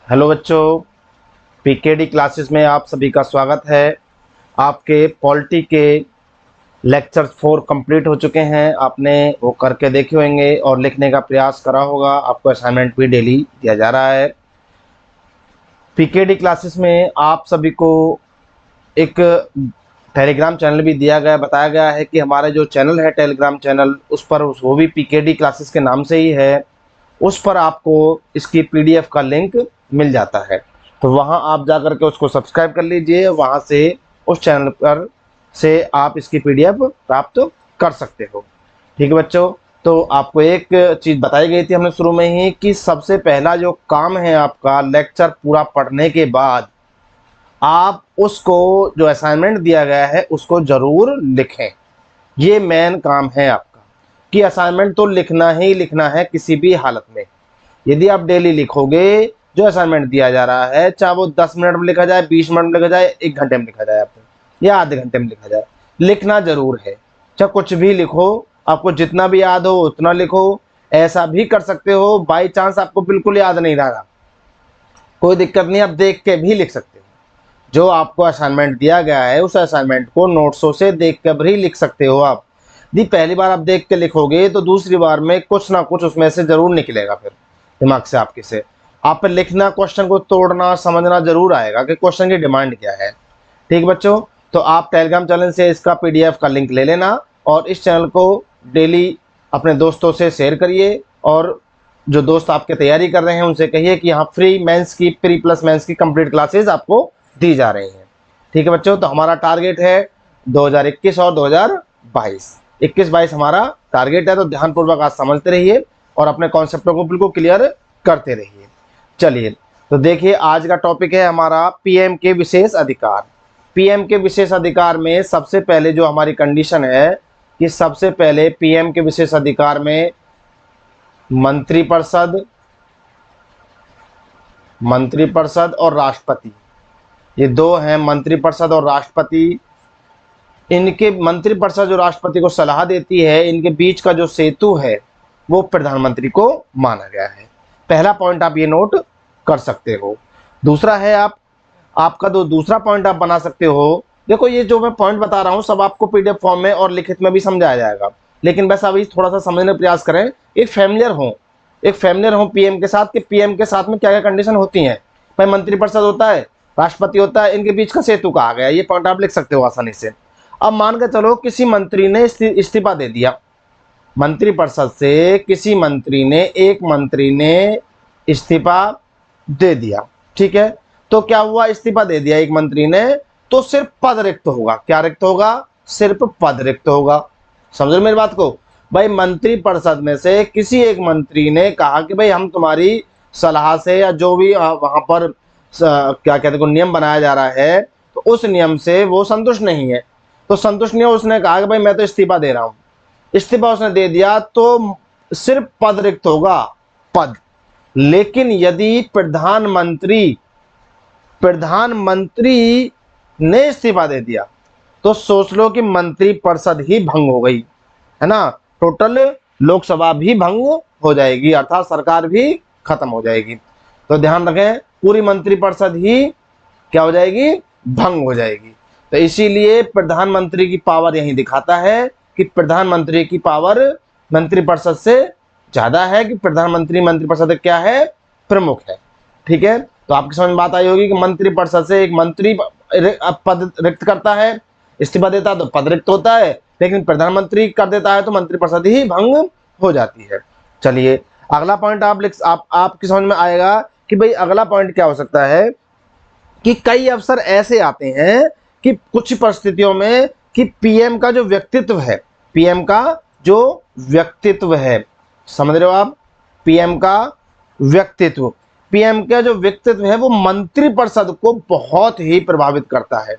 Hello बच्चों, PKD classes में आप सभी का स्वागत है। आपके पॉलिटी के लेक्चर 4 कंप्लीट हो चुके हैं। आपने वो करके देखे होंगे और लिखने का प्रयास करा होगा। आपको असाइनमेंट भी डेली दिया जा रहा है। पीकेडी क्लासेस में आप सभी को एक टेलीग्राम चैनल भी दिया गया, बताया गया है कि हमारा जो चैनल है टेलीग्राम चैनल, उस पर वो भी पीकेडी क्लासेस के नाम से ही है। उस पर आपको इसकी पीडीएफ का लिंक मिल जाता है, तो वहां आप जाकर के उसको सब्सक्राइब कर लीजिए। वहां से उस चैनल पर से आप इसकी पीडीएफ प्राप्त कर सकते हो। ठीक है बच्चों, तो आपको एक चीज बताई गई थी हमने शुरू में ही कि सबसे पहला जो काम है आपका, लेक्चर पूरा पढ़ने के बाद आप उसको जो असाइनमेंट दिया गया है उसको जरूर लिखें। ये मेन काम है आपका कि असाइनमेंट तो लिखना ही लिखना है किसी भी हालत में। यदि आप डेली लिखोगे जो असाइनमेंट दिया जा रहा है, चाहे वो 10 मिनट में लिखा जाए, 20 मिनट में लिखा जाए, 1 घंटे में लिखा जाए आपको, या आधे घंटे में लिखा जाए, लिखना जरूर है। चाहे कुछ भी लिखो, आपको जितना भी याद हो उतना लिखो। ऐसा भी कर सकते हो बाई चांस आपको बिल्कुल याद नहीं रहा, कोई दिक्कत नहीं, आप देख के भी लिख सकते हो। जो आपको असाइनमेंट दिया गया है उस असाइनमेंट को नोट्सों से देख कर भी लिख सकते हो आप। यदि पहली बार आप देख के लिखोगे तो दूसरी बार में कुछ ना कुछ उसमें से जरूर निकलेगा, फिर दिमाग से आपके से आप पे लिखना, क्वेश्चन को तोड़ना समझना जरूर आएगा कि क्वेश्चन की डिमांड क्या है। ठीक बच्चों, तो आप टेलीग्राम चैनल से इसका पीडीएफ का लिंक ले लेना और इस चैनल को डेली अपने दोस्तों से शेयर करिए। और जो दोस्त आपके तैयारी कर रहे हैं उनसे कहिए कि यहाँ फ्री मेंस की, प्री प्लस मेंस की कंप्लीट क्लासेस आपको दी जा रही हैं। ठीक है बच्चों, तो हमारा टारगेट है 2021 और 2022, 21-22 हमारा टारगेट है। तो ध्यानपूर्वक आज समझते रहिए और अपने कॉन्सेप्टों को बिल्कुल क्लियर करते रहिए। चलिए, तो देखिए आज का टॉपिक है हमारा पीएम के विशेष अधिकार। पीएम के विशेष अधिकार में सबसे पहले जो हमारी कंडीशन है कि सबसे पहले पीएम के विशेष अधिकार में मंत्रिपरिषद और राष्ट्रपति, ये दो हैं, मंत्रिपरिषद और राष्ट्रपति। इनके मंत्रिपरिषद जो राष्ट्रपति को सलाह देती है, इनके बीच का जो सेतु है वो प्रधानमंत्री को माना गया है। पहला पॉइंट आप ये नोट कर सकते हो। दूसरा है आपका दूसरा पॉइंट आप बना सकते हो। देखो, ये जो मैं पॉइंट बता रहा हूं सब आपको पीडीएफ फॉर्म में और लिखित में भी समझाया जाएगा, लेकिन बस अभी थोड़ा सा समझने का प्रयास करें, एक फैमिलियर हो पीएम के साथ, कि पीएम के साथ में क्या क्या कंडीशन होती हैं। भाई मंत्रिपरिषद होता है, राष्ट्रपति होता है, इनके बीच का सेतु कहा गया, ये पॉइंट आप लिख सकते हो आसानी से। अब मान के चलो किसी मंत्री ने इस्तीफा दे दिया, मंत्रिपरिषद से किसी एक मंत्री ने इस्तीफा दे दिया। ठीक है, तो क्या हुआ, इस्तीफा दे दिया एक मंत्री ने, तो सिर्फ पद रिक्त होगा। क्या रिक्त होगा? सिर्फ पद रिक्त होगा। समझ मेरी बात को? भाई मंत्रिपरिषद में से किसी एक मंत्री ने कहा कि भाई हम तुम्हारी सलाह से या जो भी वहां पर क्या कहते हैं नियम बनाया जा रहा है, तो उस नियम से वो संतुष्ट नहीं है। तो संतुष्ट नहीं है, उसने कहा कि भाई मैं तो इस्तीफा दे रहा हूं। इस्तीफा उसने दे दिया तो सिर्फ पद रिक्त होगा, पद। लेकिन यदि प्रधानमंत्री ने इस्तीफा दे दिया तो सोच लो कि मंत्रिपरिषद ही भंग हो गई, है ना। टोटल लोकसभा भी भंग हो जाएगी, अर्थात सरकार भी खत्म हो जाएगी। तो ध्यान रखें, पूरी मंत्रिपरिषद ही क्या हो जाएगी? भंग हो जाएगी। तो इसीलिए प्रधानमंत्री की पावर यही दिखाता है कि प्रधानमंत्री की पावर मंत्रिपरिषद से ज्यादा है, कि प्रधानमंत्री मंत्रिपरिषद क्या है? प्रमुख है। ठीक है, तो आपकी समझ में बात आई होगी कि मंत्रिपरिषद से एक मंत्री पद रिक्त करता है, इस्तीफा देता है तो पद रिक्त होता है, लेकिन प्रधानमंत्री कर देता है तो मंत्रिपरिषद ही भंग हो जाती है। चलिए, अगला पॉइंट आपकी समझ में आएगा कि भाई अगला पॉइंट क्या हो सकता है कि कई अवसर ऐसे आते हैं कि कुछ परिस्थितियों में कि पीएम का जो व्यक्तित्व है, समझ रहे हो आप? पीएम का जो व्यक्तित्व है वो मंत्रिपरिषद को बहुत ही प्रभावित करता है,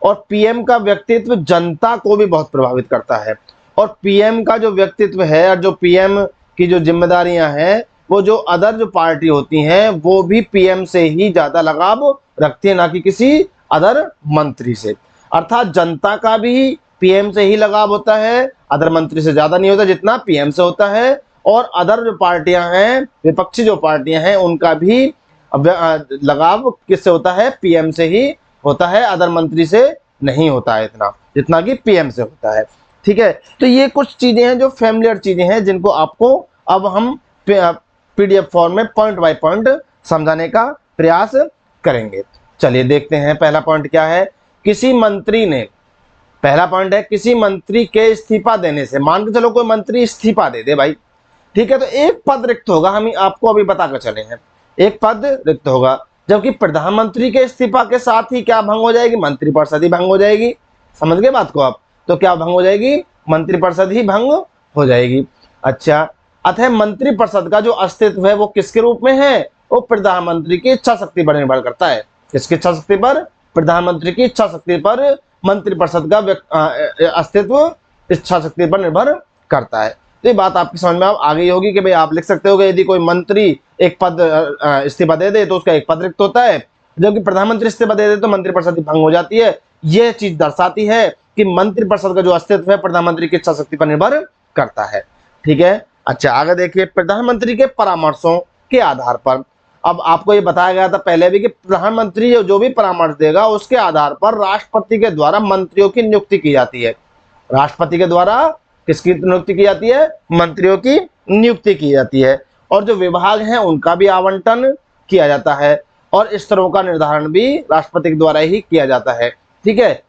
और पीएम का व्यक्तित्व जनता को भी बहुत प्रभावित करता है। और पीएम का जो व्यक्तित्व है और जो पीएम की जो जिम्मेदारियां हैं, वो जो अदर जो पार्टी होती हैं वो भी पीएम से ही ज्यादा लगाव रखती है, ना कि किसी अदर मंत्री से। अर्थात जनता का भी पीएम से ही लगाव होता है, अदर मंत्री से ज्यादा नहीं होता जितना पीएम से होता है। और अदर जो पार्टियां हैं, विपक्षी जो पार्टियां हैं, उनका भी लगाव किससे होता है? पीएम से ही होता है, अदर मंत्री से नहीं होता है इतना जितना कि पीएम से होता है। ठीक है, तो ये कुछ चीजें हैं जो फैमिलियर चीजें हैं, जिनको आपको अब हम पीडीएफ फॉर्म में पॉइंट बाय पॉइंट समझाने का प्रयास करेंगे। चलिए देखते हैं पहला पॉइंट क्या है। किसी मंत्री ने, पहला पॉइंट है, किसी मंत्री के इस्तीफा देने से, मान के चलो कोई मंत्री इस्तीफा दे दे भाई, ठीक है, तो एक पद रिक्त होगा, हम आपको अभी बताकर चले हैं, एक पद रिक्त होगा, जबकि प्रधानमंत्री के इस्तीफा के साथ ही क्या भंग हो जाएगी? मंत्रिपरिषद ही भंग हो जाएगी। समझ गए बात को आप? तो क्या भंग हो जाएगी? मंत्रिपरिषद ही भंग हो जाएगी। अच्छा, अतः मंत्रिपरिषद का जो अस्तित्व है वो किसके रूप में है? वो प्रधानमंत्री की इच्छा शक्ति पर निर्भर करता है। किसकी इच्छा शक्ति पर? प्रधानमंत्री की इच्छा शक्ति पर मंत्रिपरिषद का अस्तित्व इच्छा शक्ति पर निर्भर करता है। तो ये बात आपकी समझ में आ गई होगी कि भाई आप लिख सकते हो कि यदि कोई मंत्री एक पद इस्तीफा दे दे तो उसका एक पद रिक्त होता है, जबकि प्रधानमंत्री इस्तीफा दे दे तो मंत्रिपरिषद भंग हो जाती है। यह चीज दर्शाती है कि मंत्रिपरिषद का जो अस्तित्व है प्रधानमंत्री की इच्छा शक्ति पर निर्भर करता है। ठीक है, अच्छा आगे देखिए, प्रधानमंत्री के परामर्शों के आधार पर, अब आपको ये बताया गया था पहले भी कि प्रधानमंत्री जो भी परामर्श देगा उसके आधार पर राष्ट्रपति के द्वारा मंत्रियों की नियुक्ति की जाती है। राष्ट्रपति के द्वारा किसकी नियुक्ति की जाती है? मंत्रियों की नियुक्ति की जाती है। और जो विभाग हैं उनका भी आवंटन किया जाता है और स्तरों का निर्धारण भी राष्ट्रपति के द्वारा ही किया जाता है। ठीक है,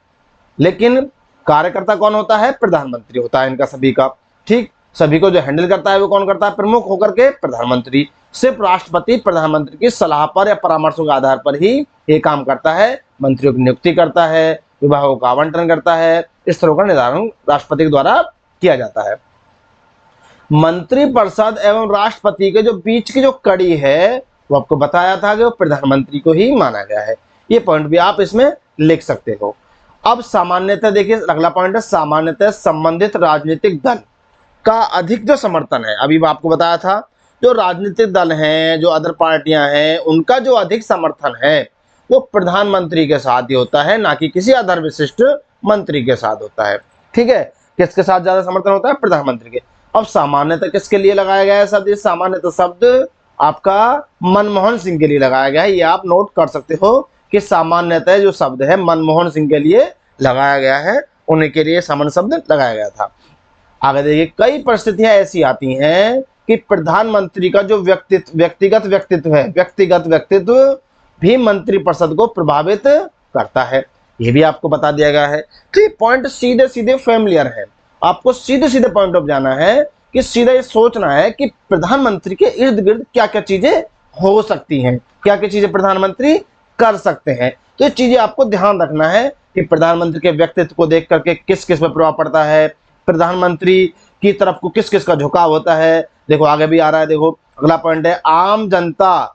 लेकिन कार्यकर्ता कौन होता है? प्रधानमंत्री होता है इनका सभी का। ठीक, सभी को जो हैंडल करता है वो कौन करता है? प्रमुख होकर के प्रधानमंत्री। सिर्फ राष्ट्रपति प्रधानमंत्री की सलाह पर या परामर्शों के आधार पर ही ये काम करता है, मंत्रियों की नियुक्ति करता है, विभागों का आवंटन करता है, इस तरह का निर्धारण राष्ट्रपति के द्वारा किया जाता है। मंत्रिपरिषद एवं राष्ट्रपति के जो बीच की जो कड़ी है वो आपको बताया था कि वो प्रधानमंत्री को ही माना गया है। ये पॉइंट भी आप इसमें लिख सकते हो। अब सामान्यतः देखिए, अगला पॉइंट है, सामान्यतः संबंधित राजनीतिक दल का अधिक जो समर्थन है, अभी मैं आपको बताया था, जो राजनीतिक दल हैं, जो अदर पार्टियां हैं, उनका जो अधिक समर्थन है वो प्रधानमंत्री के साथ ही होता है, ना कि किसी अदर विशिष्ट मंत्री के साथ होता है। ठीक है, किसके साथ ज्यादा समर्थन होता है? प्रधानमंत्री के। अब सामान्यतः किसके लिए लगाया गया है शब्द? ये सामान्यतः शब्द आपका मनमोहन सिंह के लिए लगाया गया है। ये आप नोट कर सकते हो कि सामान्यतः जो शब्द है मनमोहन सिंह के लिए लगाया गया है, उन्हीं के लिए सामान्य शब्द लगाया गया था। आगे देखिए, कई परिस्थितियां ऐसी आती हैं कि प्रधानमंत्री का जो व्यक्तिगत व्यक्तित्व भी मंत्रिपरिषद को प्रभावित करता है। ये भी आपको बता दिया गया है। तो ये पॉइंट सीधे सीधे फैमिलियर है, आपको सीधे सीधे पॉइंट ऑफ जाना है कि सीधा ये सोचना है कि प्रधानमंत्री के इर्द गिर्द क्या क्या चीजें हो सकती हैं, क्या क्या चीजें प्रधानमंत्री कर सकते हैं। तो ये चीजें आपको ध्यान रखना है कि प्रधानमंत्री के व्यक्तित्व को देख करके किस किस पर प्रभाव पड़ता है, प्रधानमंत्री की तरफ को किस किस का झुकाव होता है। देखो आगे भी आ रहा है, देखो अगला पॉइंट है, आम जनता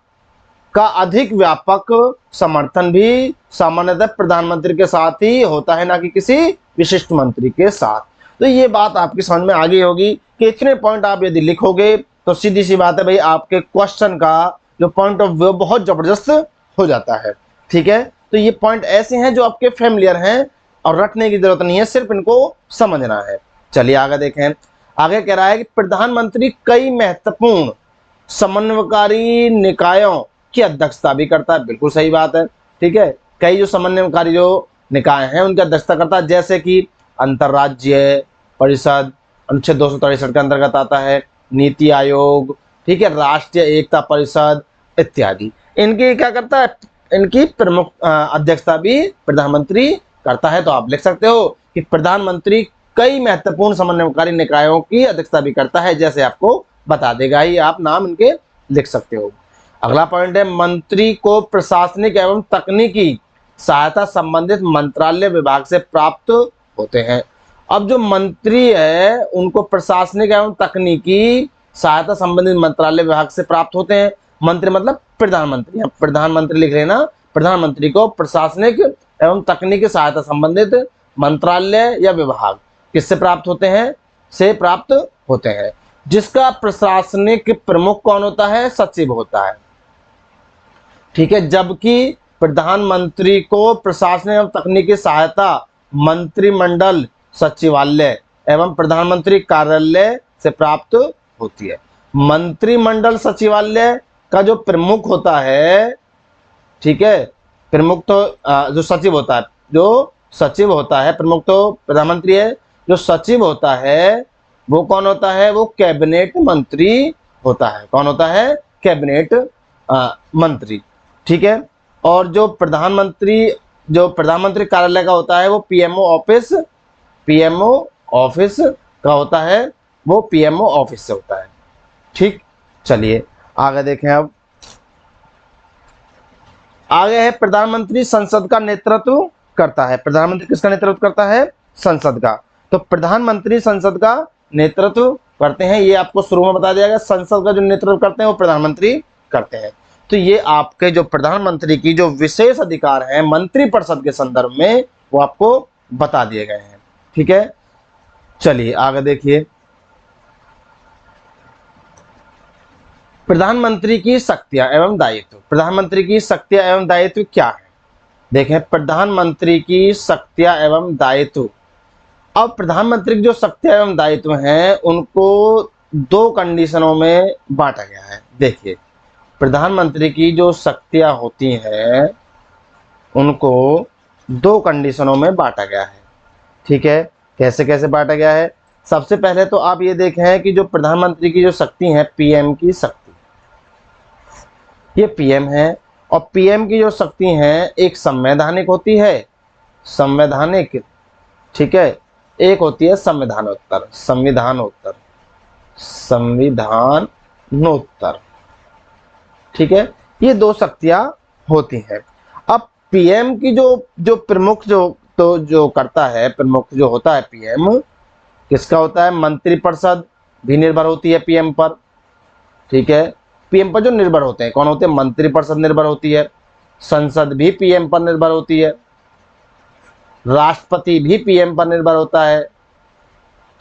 का अधिक व्यापक समर्थन भी सामान्यतः प्रधानमंत्री के साथ ही होता है, ना कि किसी विशिष्ट मंत्री के साथ। तो ये बात आपकी समझ में आ गई होगी कि इतने पॉइंट आप यदि लिखोगे तो सीधी सी बात है भाई, आपके क्वेश्चन का जो पॉइंट ऑफ व्यू बहुत जबरदस्त हो जाता है। ठीक है, तो ये पॉइंट ऐसे हैं जो आपके फैमिलियर हैं और रटने की जरूरत नहीं है, सिर्फ इनको समझना है। चलिए आगे देखें, आगे कह रहा है कि प्रधानमंत्री कई महत्वपूर्ण समन्वयकारी निकायों की अध्यक्षता भी करता है। बिल्कुल सही बात है। ठीक है, कई जो समन्वयकारी जो निकाय हैं उनकी अध्यक्षता करता है, जैसे कि अंतरराज्य परिषद अनुच्छेद 263 के अंतर्गत आता है, नीति आयोग, ठीक है, राष्ट्रीय एकता परिषद इत्यादि। इनकी क्या करता है? इनकी प्रमुख अध्यक्षता भी प्रधानमंत्री करता है। तो आप लिख सकते हो कि प्रधानमंत्री कई महत्वपूर्ण समन्वयकारी निकायों की अध्यक्षता भी करता है, जैसे आपको बता देगा ही, आप नाम इनके लिख सकते हो। अगला पॉइंट है, मंत्री को प्रशासनिक एवं तकनीकी सहायता संबंधित मंत्रालय विभाग से प्राप्त होते हैं। अब जो मंत्री है उनको प्रशासनिक एवं तकनीकी सहायता संबंधित मंत्रालय विभाग से प्राप्त होते हैं। मंत्री मतलब प्रधानमंत्री, प्रधानमंत्री लिख लेना। प्रधानमंत्री को प्रशासनिक एवं तकनीकी सहायता संबंधित मंत्रालय या विभाग किससे प्राप्त होते हैं? से प्राप्त होते हैं, जिसका प्रशासनिक प्रमुख कौन होता है? सचिव होता है। ठीक है, जबकि प्रधानमंत्री को प्रशासनिक एवं तकनीकी सहायता मंत्रिमंडल सचिवालय एवं प्रधानमंत्री कार्यालय से प्राप्त होती है। मंत्रिमंडल सचिवालय का जो प्रमुख होता है, ठीक है, प्रमुख तो जो सचिव होता है, जो सचिव होता है, प्रमुख तो प्रधानमंत्री है, जो सचिव होता है वो कौन होता है? वो कैबिनेट मंत्री होता है। कौन होता है? कैबिनेट मंत्री, ठीक है। और जो प्रधानमंत्री कार्यालय का होता है वो पीएमओ ऑफिस का होता है, वो पीएमओ ऑफिस से होता है, ठीक। चलिए आगे देखें। अब आगे है प्रधानमंत्री संसद का नेतृत्व करता है। प्रधानमंत्री किसका नेतृत्व करता है? संसद का। तो प्रधानमंत्री संसद का नेतृत्व करते हैं, ये आपको शुरू में बता दिया गया। संसद का जो नेतृत्व करते हैं वो प्रधानमंत्री करते हैं। तो ये आपके जो प्रधानमंत्री की जो विशेष अधिकार है मंत्रिपरिषद के संदर्भ में वो आपको बता दिए गए हैं, ठीक है। चलिए आगे देखिए। प्रधानमंत्री की शक्तियां एवं दायित्व। प्रधानमंत्री की शक्तियां एवं दायित्व क्या है? देखें, प्रधानमंत्री की शक्तियां एवं दायित्व। अब प्रधानमंत्री की जो शक्तियां एवं दायित्व हैं उनको दो कंडीशनों में बांटा गया है। देखिए, प्रधानमंत्री की जो शक्तियां होती हैं उनको दो कंडीशनों में बांटा गया है, ठीक है। कैसे कैसे बांटा गया है? सबसे पहले तो आप ये देखें कि जो प्रधानमंत्री की जो शक्ति है, पीएम की शक्ति, ये पीएम है। और पीएम की जो शक्ति है एक संवैधानिक होती है, संवैधानिक, ठीक है, एक होती है संविधानोत्तर, ठीक है। ये दो शक्तियां होती हैं। अब पीएम की जो प्रमुख जो करता है, प्रमुख जो होता है पीएम, किसका होता है? मंत्रिपरिषद भी निर्भर होती है पीएम पर, ठीक है। पीएम पर जो निर्भर होते हैं कौन होते हैं? मंत्रिपरिषद निर्भर होती है। संसद भी पीएम पर निर्भर होती है। राष्ट्रपति भी पीएम पर निर्भर होता है।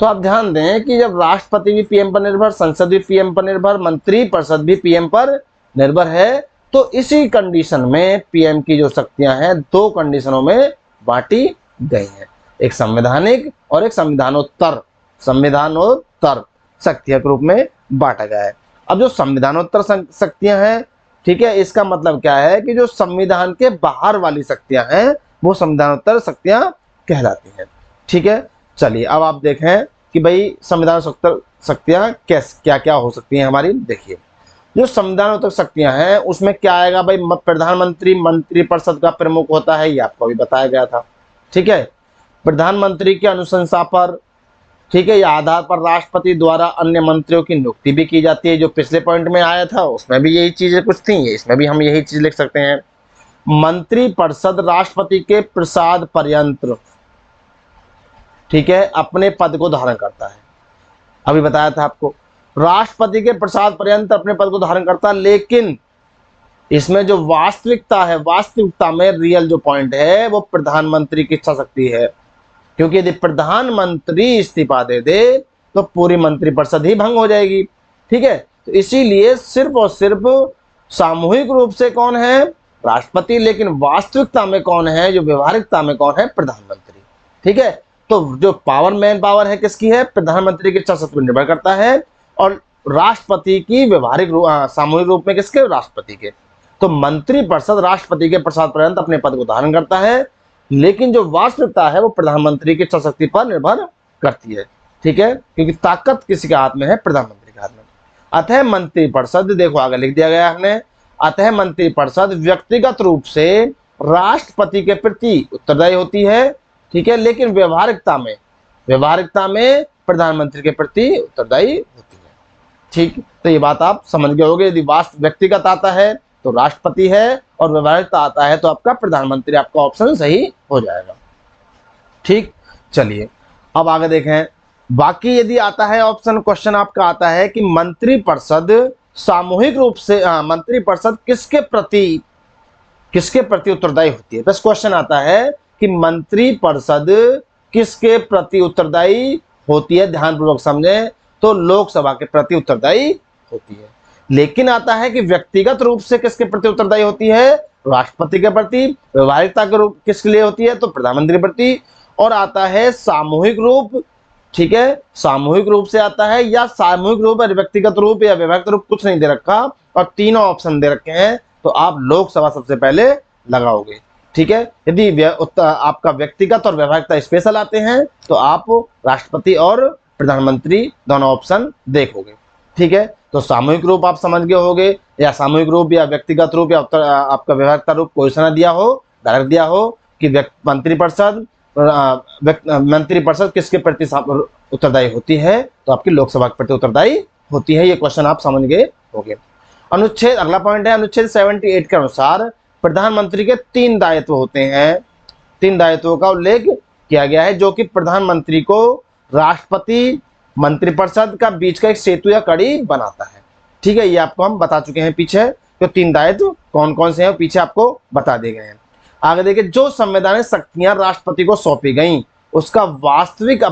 तो आप ध्यान दें कि जब राष्ट्रपति भी पीएम पर निर्भर, संसद भी पीएम पर निर्भर, मंत्रिपरिषद भी पीएम पर निर्भर है, तो इसी कंडीशन में पीएम की जो शक्तियां हैं दो कंडीशनों में बांटी गई हैं, एक संवैधानिक और एक संविधानोत्तर शक्तियों के रूप में बांटा गया है। अब जो संविधानोत्तर शक्तियां हैं, ठीक है, इसका मतलब क्या है कि जो संविधान के बाहर वाली शक्तियां हैं वो संविधानोत्तर शक्तियां कहलाती हैं, ठीक है। चलिए अब आप देखें कि भाई संविधानोत्तर शक्तियां क्या क्या हो सकती हैं हमारी। देखिए, जो संविधानोत्तर शक्तियां हैं उसमें क्या आएगा भाई? प्रधानमंत्री मंत्रिपरिषद का प्रमुख होता है, ये आपको भी बताया गया था, ठीक है। प्रधानमंत्री की अनुशंसा पर, ठीक है, या आधार पर राष्ट्रपति द्वारा अन्य मंत्रियों की नियुक्ति भी की जाती है। जो पिछले पॉइंट में आया था उसमें भी यही चीजें कुछ थी, इसमें भी हम यही चीज लिख सकते हैं। मंत्रिपरिषद राष्ट्रपति के प्रसाद पर्यंत, ठीक है, अपने पद को धारण करता है। अभी बताया था आपको, राष्ट्रपति के प्रसाद पर्यंत अपने पद को धारण करता है, लेकिन इसमें जो वास्तविकता है, वास्तविकता में रियल जो पॉइंट है वो प्रधानमंत्री की इच्छा शक्ति है। क्योंकि यदि प्रधानमंत्री इस्तीफा दे दे तो पूरी मंत्रिपरिषद ही भंग हो जाएगी, ठीक है। तो इसीलिए सिर्फ और सिर्फ सामूहिक रूप से कौन है? राष्ट्रपति, लेकिन वास्तविकता में कौन है, जो व्यवहारिकता में कौन है? प्रधानमंत्री, ठीक है। तो जो मैन पावर है किसकी है? प्रधानमंत्री की इच्छा शक्ति पर निर्भर करता है, और राष्ट्रपति की व्यवहारिक सामूहिक रूप में किसके? राष्ट्रपति के। तो मंत्रिपरिषद राष्ट्रपति के प्रसाद पर्यंत अपने पद को धारण करता है, लेकिन जो वास्तविकता है वो प्रधानमंत्री की इच्छा शक्ति पर निर्भर करती है, ठीक है, क्योंकि ताकत किसी के हाथ में है? प्रधानमंत्री के हाथ में। अतः मंत्रिपरिषद, देखो आगे लिख दिया गया हमने, अतः मंत्रिपरिषद व्यक्तिगत रूप से राष्ट्रपति के प्रति उत्तरदायी होती है, ठीक है, लेकिन व्यवहारिकता में प्रधानमंत्री के प्रति उत्तरदायी होती है, ठीक। तो ये बात आप समझ गए होंगे। यदि व्यक्तिगत आता है तो राष्ट्रपति है, और व्यवहारिकता आता है तो आपका प्रधानमंत्री, आपका ऑप्शन सही हो जाएगा, ठीक। चलिए अब आगे देखें। बाकी यदि आता है ऑप्शन, क्वेश्चन आपका आता है कि मंत्रिपरिषद सामूहिक रूप से, मंत्रिपरिषद किसके प्रति उत्तरदायी होती है? बस क्वेश्चन आता है कि मंत्रिपरिषद किसके प्रति उत्तरदायी होती है? ध्यानपूर्वक समझें, तो लोकसभा के प्रति उत्तरदायी होती है। लेकिन आता है कि व्यक्तिगत रूप से किसके प्रति उत्तरदायी होती है? राष्ट्रपति के प्रति। व्यवहारिकता के रूप किसके लिए होती है? तो प्रधानमंत्री के प्रति। और आता है सामूहिक रूप ठीक है, सामूहिक रूप से आता है या सामूहिक रूप या व्यक्तिगत रूप या विभक्त रूप, कुछ नहीं दे रखा और तीनों ऑप्शन दे रखे हैं, तो आप लोकसभा सबसे पहले लगाओगे। ठीक है, यदि आपका व्यक्तिगत और विभक्त स्पेशल आते हैं तो आप राष्ट्रपति और प्रधानमंत्री दोनों ऑप्शन देखोगे। ठीक है, तो सामूहिक रूप आप समझ गए होगे, या सामूहिक रूप या व्यक्तिगत रूप या आपका विभक्त रूप कोई सा दिया हो, डायरेक्ट दिया हो कि मंत्रिपरिषद किसके प्रति उत्तरदायी होती है, तो आपकी लोकसभा के प्रति उत्तरदायी होती है। ये क्वेश्चन आप समझ गए होंगे। अनुच्छेद, अगला पॉइंट है अनुच्छेद 78 के अनुसार प्रधानमंत्री के 3 दायित्व होते हैं। 3 दायित्वों का उल्लेख किया गया है जो कि प्रधानमंत्री को राष्ट्रपति मंत्रिपरिषद का बीच का एक सेतु या कड़ी बनाता है। ठीक है, ये आपको हम बता चुके हैं पीछे, तो 3 दायित्व कौन कौन से हैं पीछे आपको बता दिए गए हैं। आगे देखिए, जो संवैधानिक शक्तियां राष्ट्रपति को सौंपी गई उसका वास्तविक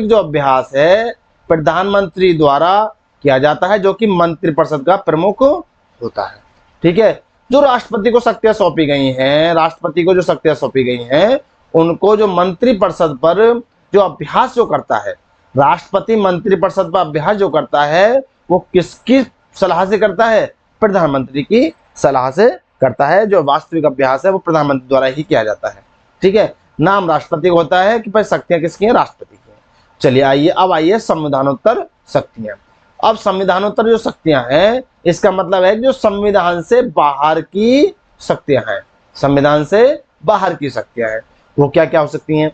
जो अभ्यास है प्रधानमंत्री द्वारा किया जाता है, जो कि मंत्रिपरिषद का प्रमुख होता है। ठीक है, जो राष्ट्रपति को शक्तियां सौंपी गई हैं, राष्ट्रपति को जो शक्तियां सौंपी गई हैं, उनको जो मंत्रिपरिषद पर जो अभ्यास जो करता है, राष्ट्रपति मंत्रिपरिषद पर अभ्यास जो करता है, वो किसकी सलाह से करता है? प्रधानमंत्री की सलाह से करता है। जो वास्तविक अभ्यास है वो प्रधानमंत्री द्वारा ही किया जाता है। ठीक है, नाम राष्ट्रपति को होता है कि भाई शक्तियां किसकी हैं? राष्ट्रपति की। चलिए आइए, अब आइए संविधानोत्तर शक्तियां। अब संविधानोत्तर जो शक्तियां हैं, इसका मतलब है कि जो संविधान से बाहर की शक्तियां हैं, संविधान से बाहर की शक्तियां हैं, वो क्या क्या हो सकती हैं?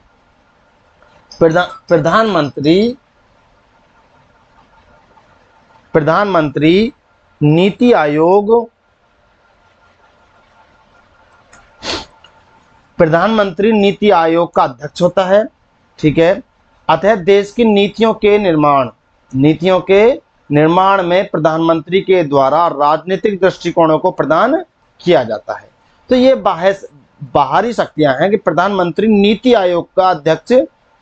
प्रधानमंत्री नीति आयोग, प्रधानमंत्री नीति आयोग का अध्यक्ष होता है। ठीक है, अतः देश की नीतियों के निर्माण में प्रधानमंत्री के द्वारा राजनीतिक दृष्टिकोणों को प्रदान किया जाता है। तो ये बाहरी शक्तियां हैं कि प्रधानमंत्री नीति आयोग का अध्यक्ष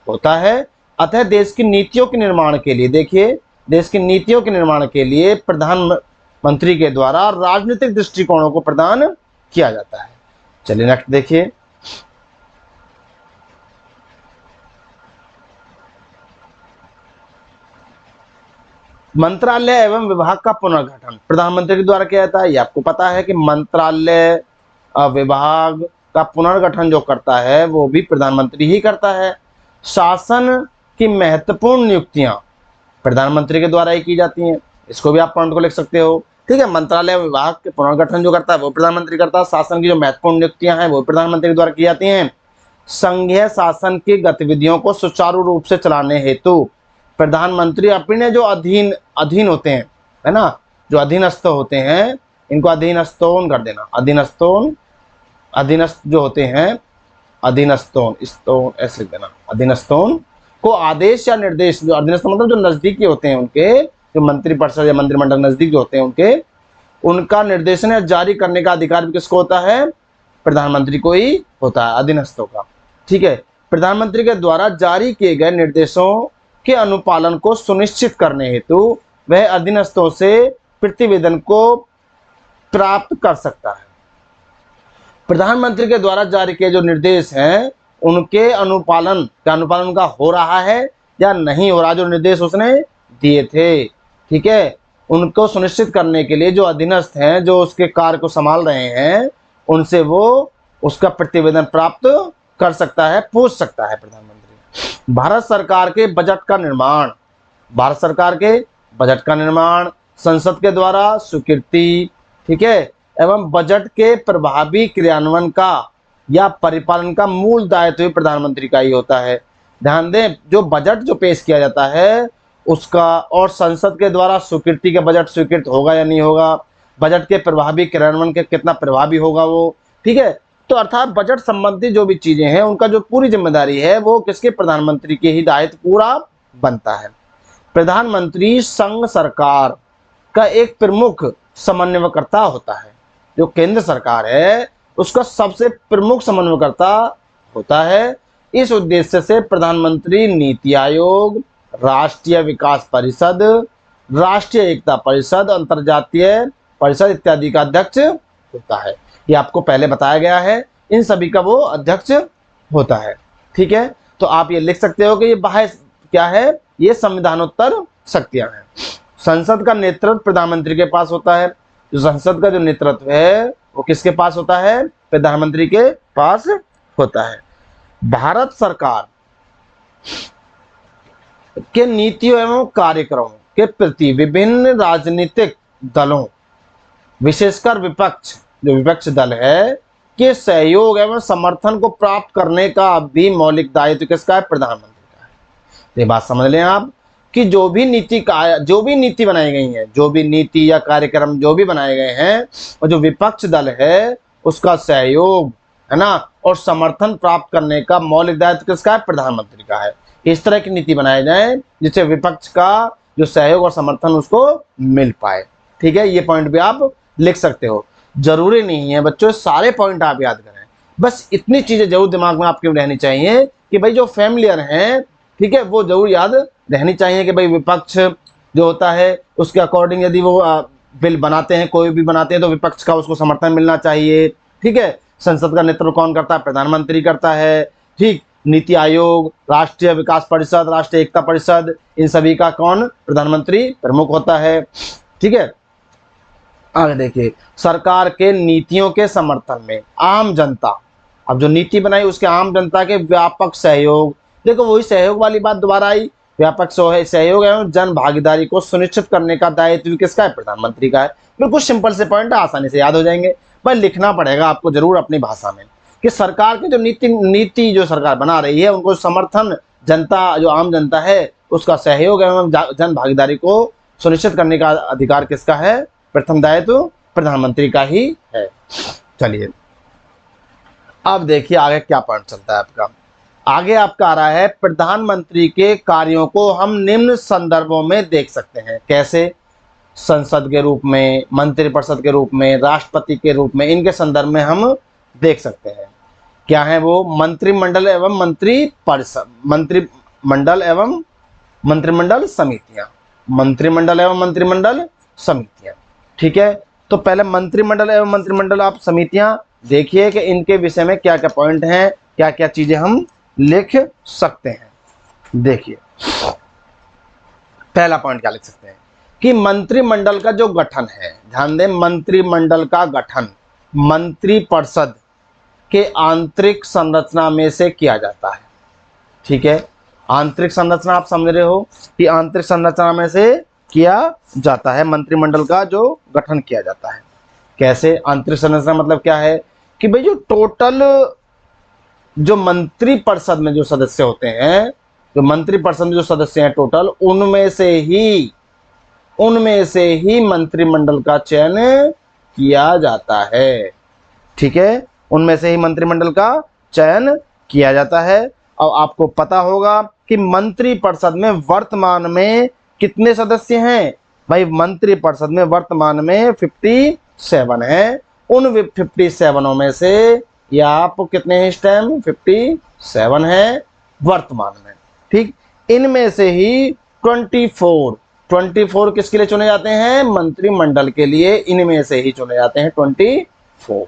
होता है, अतः देश की नीतियों के निर्माण के लिए, देखिए, देश की नीतियों के निर्माण के लिए प्रधानमंत्री के द्वारा राजनीतिक दृष्टिकोणों को प्रदान किया जाता है। चलिए नेक्स्ट देखिए, मंत्रालय एवं विभाग का पुनर्गठन प्रधानमंत्री के द्वारा किया जाता है। ये आपको पता है कि मंत्रालय विभाग का पुनर्गठन जो करता है वो भी प्रधानमंत्री ही करता है। शासन की महत्वपूर्ण नियुक्तियां प्रधानमंत्री के द्वारा ही की जाती हैं। इसको भी आप पॉइंट को लिख सकते हो। ठीक है, मंत्रालय विभाग के पुनर्गठन जो करता है वो प्रधानमंत्री करता है। शासन की जो महत्वपूर्ण नियुक्तियां हैं वो प्रधानमंत्री के द्वारा की जाती हैं। संघीय शासन की गतिविधियों को सुचारू रूप से चलाने हेतु प्रधानमंत्री अपने जो अधीन होते हैं, है ना, जो अधीनस्थ होते हैं, इनको अधीनस्थोन कर देना, अधीनस्थ जो होते हैं, अधीनस्थोन ऐसे लिख देना, अधीनस्थोन को आदेश या निर्देश, जो अधीनस्थ मतलब जो नजदीकी होते हैं उनके, जो मंत्रिपरिषद या मंत्रिमंडल नजदीक जो होते हैं उनके, उनका निर्देशन या जारी करने का अधिकार भी किसको होता है? प्रधानमंत्री को ही होता है, अधीनस्थों का। ठीक है, प्रधानमंत्री के द्वारा जारी किए गए निर्देशों के अनुपालन को सुनिश्चित करने हेतु वह अधीनस्थों से प्रतिवेदन को प्राप्त कर सकता है। प्रधानमंत्री के द्वारा जारी किए जो निर्देश हैं उनके अनुपालन का हो रहा है या नहीं हो रहा, जो निर्देश उसने दिए थे, ठीक है, उनको सुनिश्चित करने के लिए जो अधीनस्थ हैं, जो उसके कार्य को संभाल रहे हैं, उनसे वो उसका प्रतिवेदन प्राप्त कर सकता है, पूछ सकता है प्रधानमंत्री। भारत सरकार के बजट का निर्माण संसद के द्वारा स्वीकृति, ठीक है, एवं बजट के प्रभावी क्रियान्वयन का या परिपालन का मूल दायित्व प्रधानमंत्री का ही होता है। ध्यान दें, जो बजट जो पेश किया जाता है उसका और संसद के द्वारा स्वीकृति के बजट स्वीकृत होगा या नहीं होगा, बजट के प्रभावी क्रियान्वयन के कितना प्रभावी होगा वो, ठीक है, तो अर्थात बजट संबंधी जो भी चीजें हैं उनका जो पूरी जिम्मेदारी है वो किसके? प्रधानमंत्री के ही दायित्व पूरा बनता है। प्रधानमंत्री संघ सरकार का एक प्रमुख समन्वयकर्ता होता है। जो केंद्र सरकार है उसका सबसे प्रमुख समन्वयकर्ता होता है। इस उद्देश्य से प्रधानमंत्री नीति आयोग, राष्ट्रीय विकास परिषद, राष्ट्रीय एकता परिषद, अंतर्जातीय परिषद इत्यादि का अध्यक्ष होता है। ये आपको पहले बताया गया है, इन सभी का वो अध्यक्ष होता है। ठीक है, तो आप ये लिख सकते हो कि ये बाह्य क्या है, ये संविधानोत्तर शक्तियां हैं। संसद का नेतृत्व प्रधानमंत्री के पास होता है। जो संसद का जो नेतृत्व है वो किसके पास होता है, प्रधानमंत्री के पास होता है। भारत सरकार के नीतियों एवं कार्यक्रमों के प्रति विभिन्न राजनीतिक दलों, विशेषकर विपक्ष, जो विपक्ष दल है, के सहयोग एवं समर्थन को प्राप्त करने का भी मौलिक दायित्व किसका है, प्रधानमंत्री का है। ये बात समझ लें आप कि जो भी नीति बनाई गई है, जो भी नीति या कार्यक्रम जो भी बनाए गए हैं, और जो विपक्ष दल है उसका सहयोग है ना और समर्थन प्राप्त करने का मौलिक दायित्व किसका है, प्रधानमंत्री का है। इस तरह की नीति बनाई जाए जिससे विपक्ष का जो सहयोग और समर्थन उसको मिल पाए। ठीक है, ये पॉइंट भी आप लिख सकते हो। जरूरी नहीं है बच्चों सारे पॉइंट आप याद करें, बस इतनी चीजें जरूर दिमाग में आपके रहनी चाहिए कि भाई जो फैमिलियर हैं, ठीक है, वो जरूर याद रहनी चाहिए कि भाई विपक्ष जो होता है उसके अकॉर्डिंग यदि वो बिल बनाते हैं, कोई भी बनाते हैं, तो विपक्ष का उसको समर्थन मिलना चाहिए। ठीक है, संसद का नेतृत्व कौन करता है, प्रधानमंत्री करता है। ठीक, नीति आयोग, राष्ट्रीय विकास परिषद, राष्ट्रीय एकता परिषद, इन सभी का कौन, प्रधानमंत्री प्रमुख होता है। ठीक है, आगे देखिए, सरकार के नीतियों के समर्थन में आम जनता, अब जो नीति बनाई उसके आम जनता के व्यापक सहयोग, देखो वही सहयोग वाली बात दोबारा आई, व्यापक सहयोग एवं जन भागीदारी को सुनिश्चित करने का दायित्व किसका है, प्रधानमंत्री का है। बिल्कुल सिंपल से पॉइंट आसानी से याद हो जाएंगे, पर लिखना पड़ेगा आपको जरूर अपनी भाषा में कि सरकार की जो नीति जो सरकार बना रही है उनको समर्थन जनता, जो आम जनता है, उसका सहयोग एवं जन भागीदारी को सुनिश्चित करने का अधिकार किसका है, प्रथम दायित्व प्रधानमंत्री का ही है। चलिए अब देखिए आगे क्या पॉइंट चलता है आपका। आगे आपका आ रहा है, प्रधानमंत्री के कार्यों को हम निम्न संदर्भों में देख सकते हैं। कैसे, संसद के रूप में, मंत्रिपरिषद के रूप में, राष्ट्रपति के रूप में, इनके संदर्भ में हम देख सकते हैं। क्या है वो, मंत्रिमंडल एवं मंत्रिपरिषद, मंत्रिमंडल एवं मंत्रिमंडल समितियां, मंत्रिमंडल एवं मंत्रिमंडल समितियां। ठीक है, तो पहले मंत्रिमंडल एवं मंत्रिमंडल आप समितियां देखिए कि इनके विषय में क्या क्या पॉइंट हैं, क्या क्या चीजें हम लिख सकते हैं। देखिए पहला पॉइंट क्या लिख सकते हैं कि मंत्रिमंडल का जो गठन है, ध्यान दें, मंत्रिमंडल का गठन मंत्रिपरिषद के आंतरिक संरचना में से किया जाता है। ठीक है, आंतरिक संरचना आप समझ रहे हो कि आंतरिक संरचना में से किया जाता है, मंत्रिमंडल का जो गठन किया जाता है। कैसे आंतरिक संरचना, मतलब क्या है कि भाई जो टोटल जो मंत्रिपरिषद में जो सदस्य होते हैं, जो मंत्रिपरिषद में जो सदस्य हैं टोटल, उनमें से ही मंत्रिमंडल का चयन किया जाता है। ठीक है, उनमें से ही मंत्रिमंडल का चयन किया जाता है। और आपको पता होगा कि मंत्रिपरिषद में वर्तमान में कितने सदस्य हैं, भाई मंत्रिपरिषद में वर्तमान में 57 हैं। उन 57 में से या आप कितने हैं इस टाइम, 57 हैं वर्तमान में। ठीक, इनमें से ही 24 किसके लिए चुने जाते हैं, मंत्रिमंडल के लिए, इनमें से ही चुने जाते हैं 24।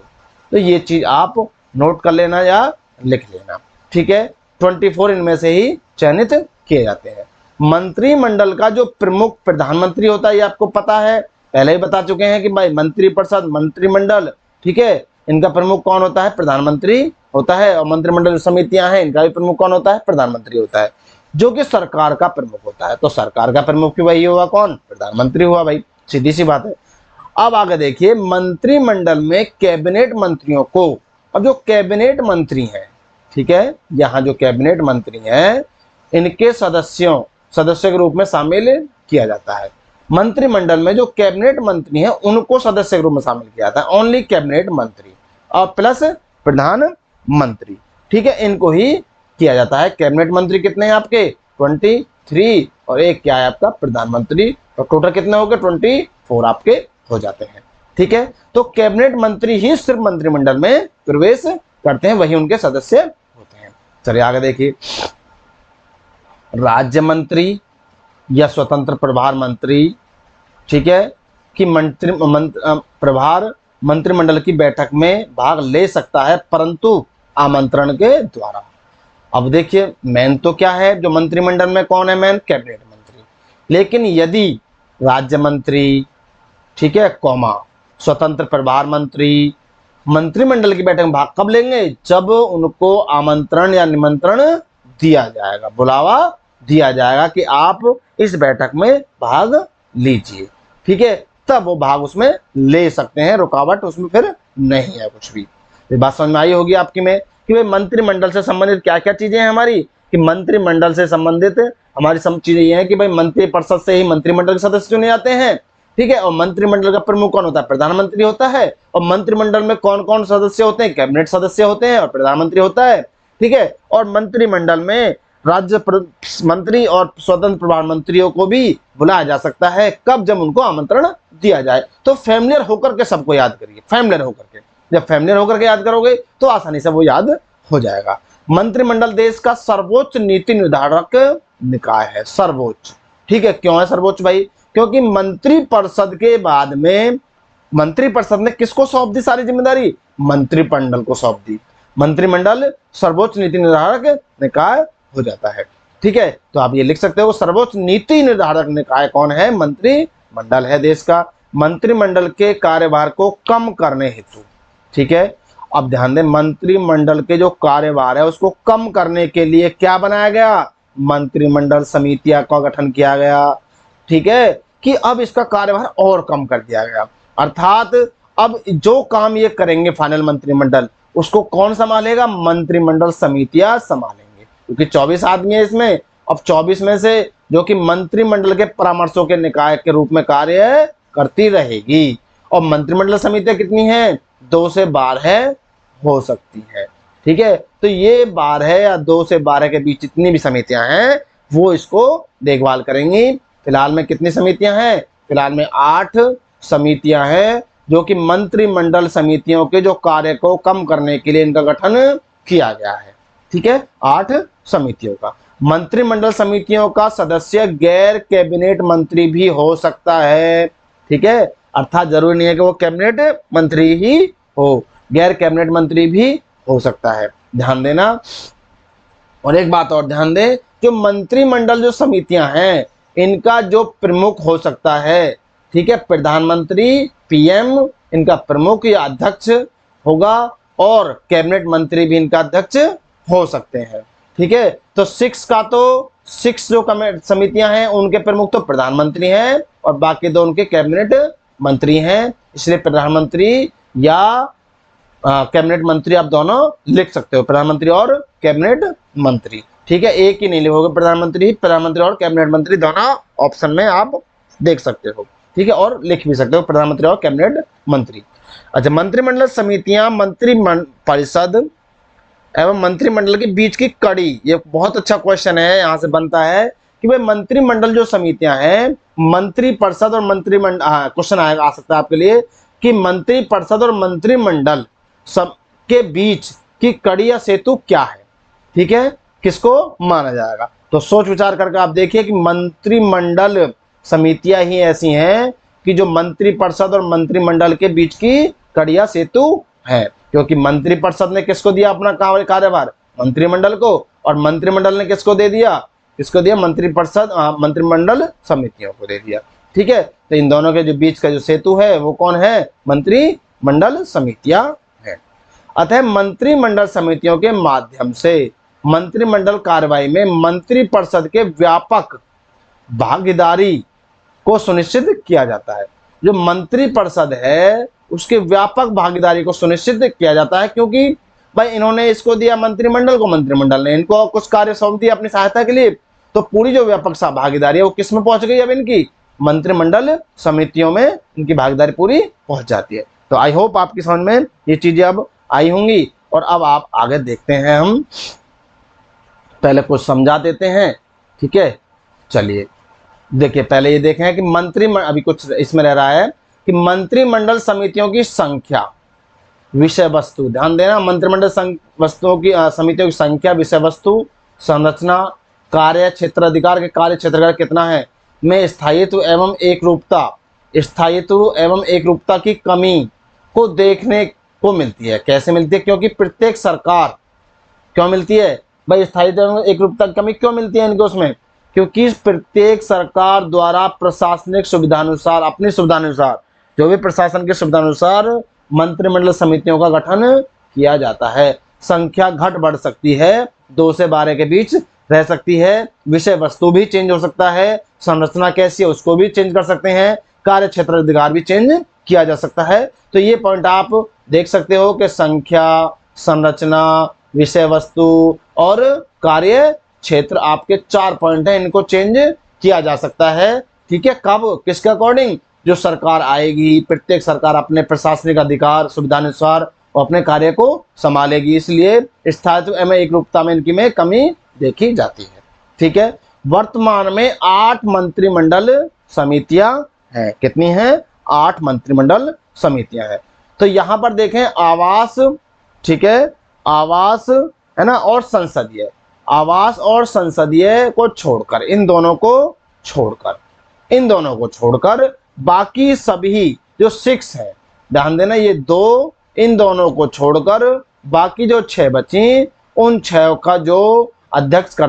तो ये चीज आप नोट कर लेना या लिख लेना। ठीक है, 24 इनमें से ही चयनित किए जाते हैं। मंत्रिमंडल का जो प्रमुख प्रधानमंत्री होता है ये आपको पता है, पहले ही बता चुके हैं कि भाई मंत्रिपरिषद, मंत्रिमंडल, ठीक है, इनका प्रमुख कौन होता है, प्रधानमंत्री होता है। और मंत्रिमंडल समितियां हैं, इनका भी प्रमुख कौन होता है, प्रधानमंत्री होता है, जो कि सरकार का प्रमुख होता है। तो सरकार का प्रमुख भी वही हुआ, कौन, प्रधानमंत्री हुआ, भाई सीधी सी बात है। अब आगे देखिए, मंत्रिमंडल में कैबिनेट मंत्रियों को, अब जो कैबिनेट मंत्री हैं, ठीक है, यहाँ जो कैबिनेट मंत्री हैं इनके सदस्य के रूप में शामिल किया जाता है। मंत्रिमंडल में जो कैबिनेट मंत्री हैं उनको सदस्य के रूप में शामिल किया जाता है, ओनली कैबिनेट मंत्री और प्लस प्रधानमंत्री। ठीक है, इनको ही किया जाता है। कैबिनेट मंत्री कितने हैं आपके, 23, और एक क्या है आपका, प्रधानमंत्री। तो टोटल कितने हो गए, 24 आपके हो जाते हैं। ठीक है, तो कैबिनेट मंत्री ही सिर्फ मंत्रिमंडल में प्रवेश करते हैं, वही उनके सदस्य होते हैं। चलिए आगे देखिए, राज्य मंत्री या स्वतंत्र प्रभार मंत्री, ठीक है, कि प्रभार मंत्रिमंडल की बैठक में भाग ले सकता है परंतु आमंत्रण के द्वारा। अब देखिए मेन तो क्या है, जो मंत्रिमंडल में कौन है मेन, कैबिनेट मंत्री। लेकिन यदि राज्य मंत्री, ठीक है, कौमा स्वतंत्र प्रभार मंत्री मंत्रिमंडल की बैठक में भाग कब लेंगे, जब उनको आमंत्रण या निमंत्रण दिया जाएगा, बुलावा दिया जाएगा कि आप इस बैठक में भाग लीजिए, ठीक है, तब वो भाग उसमें ले सकते हैं, रुकावट उसमें फिर नहीं है कुछ भी। ये बात समझ में आई होगी आपकी में कि भाई मंत्रिमंडल से संबंधित क्या क्या चीजें हैं हमारी, कि मंत्रिमंडल से संबंधित हमारी सब चीजें ये हैं कि भाई मंत्रिपरिषद से ही मंत्रिमंडल के सदस्य चुने जाते हैं, ठीक है, और मंत्रिमंडल का प्रमुख कौन होता है, प्रधानमंत्री होता है, और मंत्रिमंडल में कौन कौन सदस्य होते हैं, कैबिनेट सदस्य होते हैं और प्रधानमंत्री होता है, ठीक है, और मंत्रिमंडल में राज्य मंत्री और स्वतंत्र प्रभार मंत्रियों को भी बुलाया जा सकता है, कब, जब उनको आमंत्रण दिया जाए। तो फैमिलियर होकर के सबको याद करिए, फैमिलियर होकर के, जब फैमिलियर होकर के याद करोगे तो आसानी से वो याद हो जाएगा। मंत्रिमंडल देश का सर्वोच्च नीति निर्धारक निकाय है, सर्वोच्च, ठीक है, क्यों है सर्वोच्च भाई, क्योंकि मंत्रिपरिषद के बाद में मंत्रिपरिषद ने किसको सौंप दी सारी जिम्मेदारी, मंत्रिमंडल को सौंप दी, मंत्रिमंडल सर्वोच्च नीति निर्धारक निकाय हो जाता है, ठीक है। तो आप ये लिख सकते हो सर्वोच्च नीति निर्धारक निकाय कौन है, मंत्रिमंडल है देश का। मंत्रिमंडल के कार्यभार को कम करने हेतु, ठीक है, अब ध्यान दें, मंत्रिमंडल के जो कार्यभार है उसको कम करने के लिए क्या बनाया गया, मंत्रिमंडल समितियां का गठन किया गया, ठीक है, कि अब इसका कार्यभार और कम कर दिया गया, अर्थात अब जो काम ये करेंगे फाइनल मंत्रिमंडल, उसको कौन संभालेगा, मंत्रिमंडल समितियां संभालेंगे, क्योंकि 24 आदमी है इसमें। अब 24 में से जो कि मंत्रिमंडल के परामर्शों के निकाय के रूप में कार्य करती रहेगी, और मंत्रिमंडल समितियां कितनी हैं, 2 से 12 हो सकती है, ठीक है। तो ये 12 या 2 से 12 के बीच जितनी भी समितियां हैं वो इसको देखभाल करेंगी। फिलहाल में कितनी समितियां हैं, फिलहाल में 8 समितियां हैं, जो कि मंत्रिमंडल समितियों के जो कार्य को कम करने के लिए इनका गठन किया गया है, ठीक है, 8 समितियों का। मंत्रिमंडल समितियों का सदस्य गैर कैबिनेट मंत्री भी हो सकता है, ठीक है, अर्थात जरूरी नहीं है कि वो कैबिनेट मंत्री ही हो, गैर कैबिनेट मंत्री भी हो सकता है, ध्यान देना। और एक बात और ध्यान दें, जो मंत्रिमंडल जो समितियां हैं इनका जो प्रमुख हो सकता है, ठीक है, प्रधानमंत्री, पीएम इनका प्रमुख या अध्यक्ष होगा, और कैबिनेट मंत्री भी इनका अध्यक्ष हो सकते हैं, ठीक है। तो 6 जो समितियां हैं उनके प्रमुख तो प्रधानमंत्री हैं और बाकी 2 उनके कैबिनेट मंत्री हैं, इसलिए प्रधानमंत्री या कैबिनेट मंत्री आप दोनों लिख सकते हो, प्रधानमंत्री और कैबिनेट मंत्री, ठीक है, एक ही नहीं लिखोगे, प्रधानमंत्री और कैबिनेट मंत्री दोनों ऑप्शन में आप देख सकते हो, ठीक है, और लिख भी सकते हो प्रधानमंत्री और कैबिनेट मंत्री। अच्छा, मंत्रिमंडल समितियां मंत्रिपरिषद एवं मंत्रिमंडल के बीच की कड़ी, ये बहुत अच्छा क्वेश्चन है, यहां से बनता है कि भाई मंत्रिमंडल जो समितियां हैं, मंत्रिपरिषद और मंत्रिमंडल, क्वेश्चन आएगा आ सकता है आपके लिए कि मंत्रिपरिषद और मंत्रिमंडल सब के बीच की कड़ी या सेतु क्या है, ठीक है, किसको माना जाएगा। तो सोच विचार करके आप देखिए कि मंत्रिमंडल समितियां ही ऐसी हैं कि जो मंत्रिपरिषद और मंत्रिमंडल के बीच की कड़ी या सेतु है, क्योंकि मंत्रिपरिषद ने किसको दिया अपना कार्यभार, मंत्रिमंडल को, और मंत्रिमंडल ने किसको दे दिया, मंत्रिपरिषद मंत्रिमंडल समितियों को दे दिया, ठीक है। तो इन दोनों के जो बीच का जो सेतु है वो कौन है, मंत्रिमंडल समितियां है। अतः मंत्रिमंडल समितियों के माध्यम से मंत्रिमंडल कार्रवाई में मंत्रिपरिषद के व्यापक भागीदारी को सुनिश्चित किया जाता है। जो मंत्रिपरिषद है उसके व्यापक भागीदारी को सुनिश्चित किया जाता है, क्योंकि भाई इन्होंने इसको दिया मंत्रिमंडल को, मंत्रिमंडल ने इनको कुछ कार्य सौंप दिया अपनी सहायता के लिए, तो पूरी जो व्यापक भागीदारी है वो किस में पहुंच गई, अब इनकी मंत्रिमंडल समितियों में इनकी भागीदारी पूरी पहुंच जाती है। तो आई होप आपकी समझ में ये चीजें अब आई होंगी। और अब आप आगे देखते हैं, हम पहले कुछ समझा देते हैं, ठीक है। चलिए देखिए, पहले ये देखें कि अभी कुछ इसमें रह रहा है कि मंत्रिमंडल समितियों की संख्या, विषय वस्तु, ध्यान देना, मंत्रिमंडल वस्तुओं की समितियों की संख्या, विषय वस्तु, संरचना, कार्य क्षेत्र अधिकार के कार्य क्षेत्र का कितना है, में स्थायित्व एवं एकरूपता की कमी को देखने को मिलती है। कैसे मिलती है, क्योंकि प्रत्येक सरकार क्यों मिलती है, भाई स्थायित्व एवं एकरूपता की कमी क्यों मिलती है इनको उसमें? क्योंकि प्रत्येक सरकार द्वारा प्रशासनिक सुविधानुसार, अपनी सुविधानुसार, जो भी प्रशासन की सुविधानुसार मंत्रिमंडल समितियों का गठन किया जाता है। संख्या घट बढ़ सकती है, 2 से 12 के बीच रह सकती है, विषय वस्तु भी चेंज हो सकता है, संरचना कैसी है उसको भी चेंज कर सकते हैं, कार्य क्षेत्र अधिकार भी चेंज किया जा सकता है। तो ये पॉइंट आप देख सकते हो कि संख्या, संरचना, विषय वस्तु और कार्य क्षेत्र आपके 4 पॉइंट हैं, इनको चेंज किया जा सकता है। ठीक है, कब, किसके अकॉर्डिंग? जो सरकार आएगी, प्रत्येक सरकार अपने प्रशासनिक अधिकार सुविधानुसार और अपने कार्य को संभालेगी, इसलिए स्थायित्व एवं एकरूपता में इनकी में कमी देखी जाती है। ठीक है, वर्तमान में 8 मंत्रिमंडल समितियां हैं। कितनी हैं? 8 मंत्रिमंडल समितियां हैं। तो यहां पर देखें आवास, ठीक है, आवास है ना, और संसदीय, आवास और संसदीय को छोड़कर, इन दोनों को छोड़कर बाकी सभी जो 6 है, ध्यान देना ये 2, इन दोनों को छोड़कर बाकी जो 6 बची, उन 6 का जो अध्यक्षता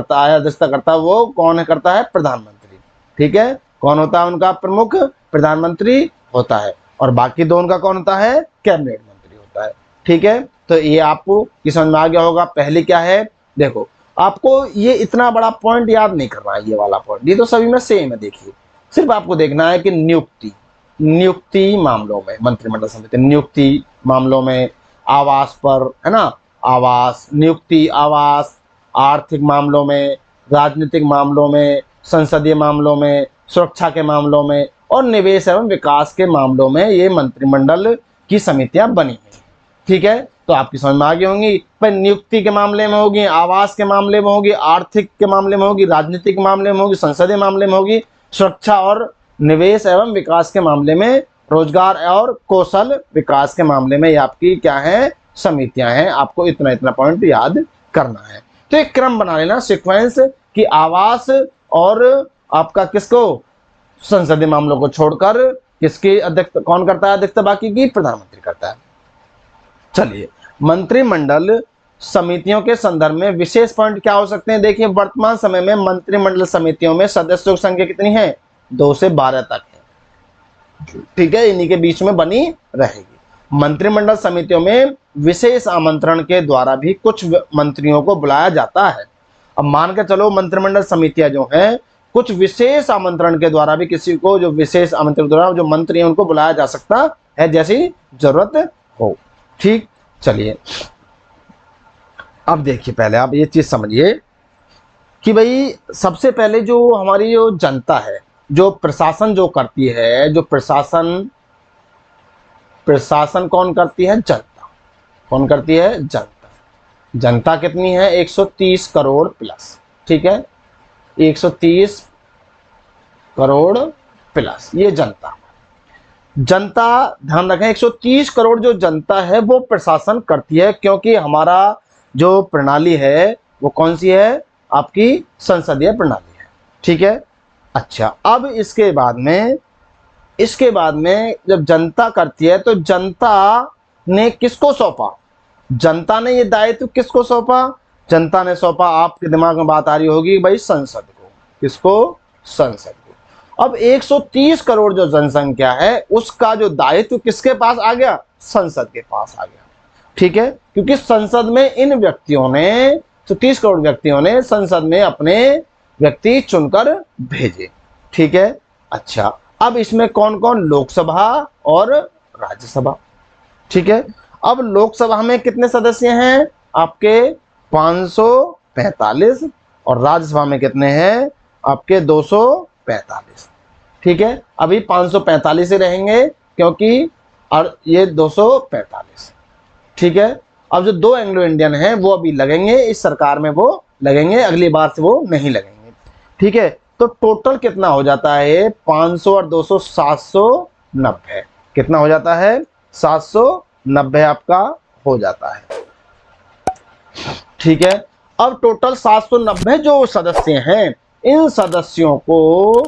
करता है वो कौन करता है? प्रधानमंत्री। ठीक है, कौन होता है उनका प्रमुख? प्रधानमंत्री होता है। और बाकी 2 उनका कौन होता है? कैबिनेट मंत्री होता है। ठीक है, तो ये आपको समझ में आ गया होगा। पहले क्या है, देखो आपको ये इतना बड़ा पॉइंट याद नहीं करना है, ये वाला पॉइंट, ये तो सभी में सेम है। देखिए, सिर्फ आपको देखना है कि नियुक्ति मामलों में, मंत्रिमंडल समिति नियुक्ति मामलों में, आवास पर, है ना, आवास, नियुक्ति, आवास, आर्थिक मामलों में, राजनीतिक मामलों में, संसदीय मामलों में, सुरक्षा के मामलों में और निवेश एवं विकास के मामलों में ये मंत्रिमंडल की समितियां बनी हैं। ठीक है, तो आपकी समझ में आ गई होंगी। पर नियुक्ति के मामले में होगी, आवास के मामले में होगी, आर्थिक के मामले में होगी, राजनीतिक के मामले में होगी, संसदीय मामले में होगी, सुरक्षा और निवेश एवं विकास के मामले में, रोजगार और कौशल विकास के मामले में ये आपकी क्या है? समितियां हैं। आपको इतना इतना पॉइंट याद करना है। तो एक क्रम बना लेना, सीक्वेंस, कि आवास और आपका किसको? संसदीय मामलों को छोड़कर किसकी अध्यक्षता कौन करता है? अध्यक्षता बाकी की प्रधानमंत्री करता है। चलिए, मंत्रिमंडल समितियों के संदर्भ में विशेष पॉइंट क्या हो सकते हैं? देखिए, वर्तमान समय में मंत्रिमंडल समितियों में सदस्यों की संख्या कितनी है? 2 से 12 तक है। ठीक है, इन्हीं के बीच में बनी रहेगी। मंत्रिमंडल समितियों में विशेष आमंत्रण के द्वारा भी कुछ मंत्रियों को बुलाया जाता है। अब मान के चलो मंत्रिमंडल समितियां जो हैं, कुछ विशेष आमंत्रण के द्वारा भी किसी को, जो विशेष आमंत्रण के द्वारा जो मंत्री हैं उनको बुलाया जा सकता है, जैसी जरूरत हो। ठीक, चलिए अब देखिए, पहले आप ये चीज समझिए कि भाई सबसे पहले जो हमारी जो जनता है, जो प्रशासन जो करती है, जो प्रशासन कौन करती है? जनता। कौन करती है? जनता। जनता कितनी है? 130 करोड़ प्लस। ठीक है, 130 करोड़ प्लस, ये जनता। ध्यान रखें, 130 करोड़ जो जनता है वो प्रशासन करती है, क्योंकि हमारा जो प्रणाली है वो कौन सी है? आपकी संसदीय प्रणाली है। ठीक है, अच्छा, अब इसके बाद में जब जनता करती है तो जनता ने किसको सौंपा? जनता ने ये दायित्व किसको सौंपा? जनता ने सौंपा, आपके दिमाग में बात आ रही होगी भाई, संसद को। किसको? संसद को। अब 130 करोड़ जो जनसंख्या है उसका जो दायित्व किसके पास आ गया? संसद के पास आ गया। ठीक है, क्योंकि संसद में इन व्यक्तियों ने, 30 करोड़ व्यक्तियों ने संसद में अपने व्यक्ति चुनकर भेजे। ठीक है, अच्छा, अब इसमें कौन कौन? लोकसभा और राज्यसभा। ठीक है, अब लोकसभा में कितने सदस्य हैं? आपके 545, और राज्यसभा में कितने हैं? आपके 245। ठीक है, अभी 545 ही रहेंगे क्योंकि और ये 245। ठीक है, अब जो 2 एंग्लो इंडियन हैं वो अभी लगेंगे इस सरकार में, वो लगेंगे, अगली बार से वो नहीं लगेंगे। ठीक है, तो टोटल कितना हो जाता है? 500 और 200 790। कितना हो जाता है? 790 आपका हो जाता है। ठीक है, अब टोटल 790 जो सदस्य हैं, इन सदस्यों को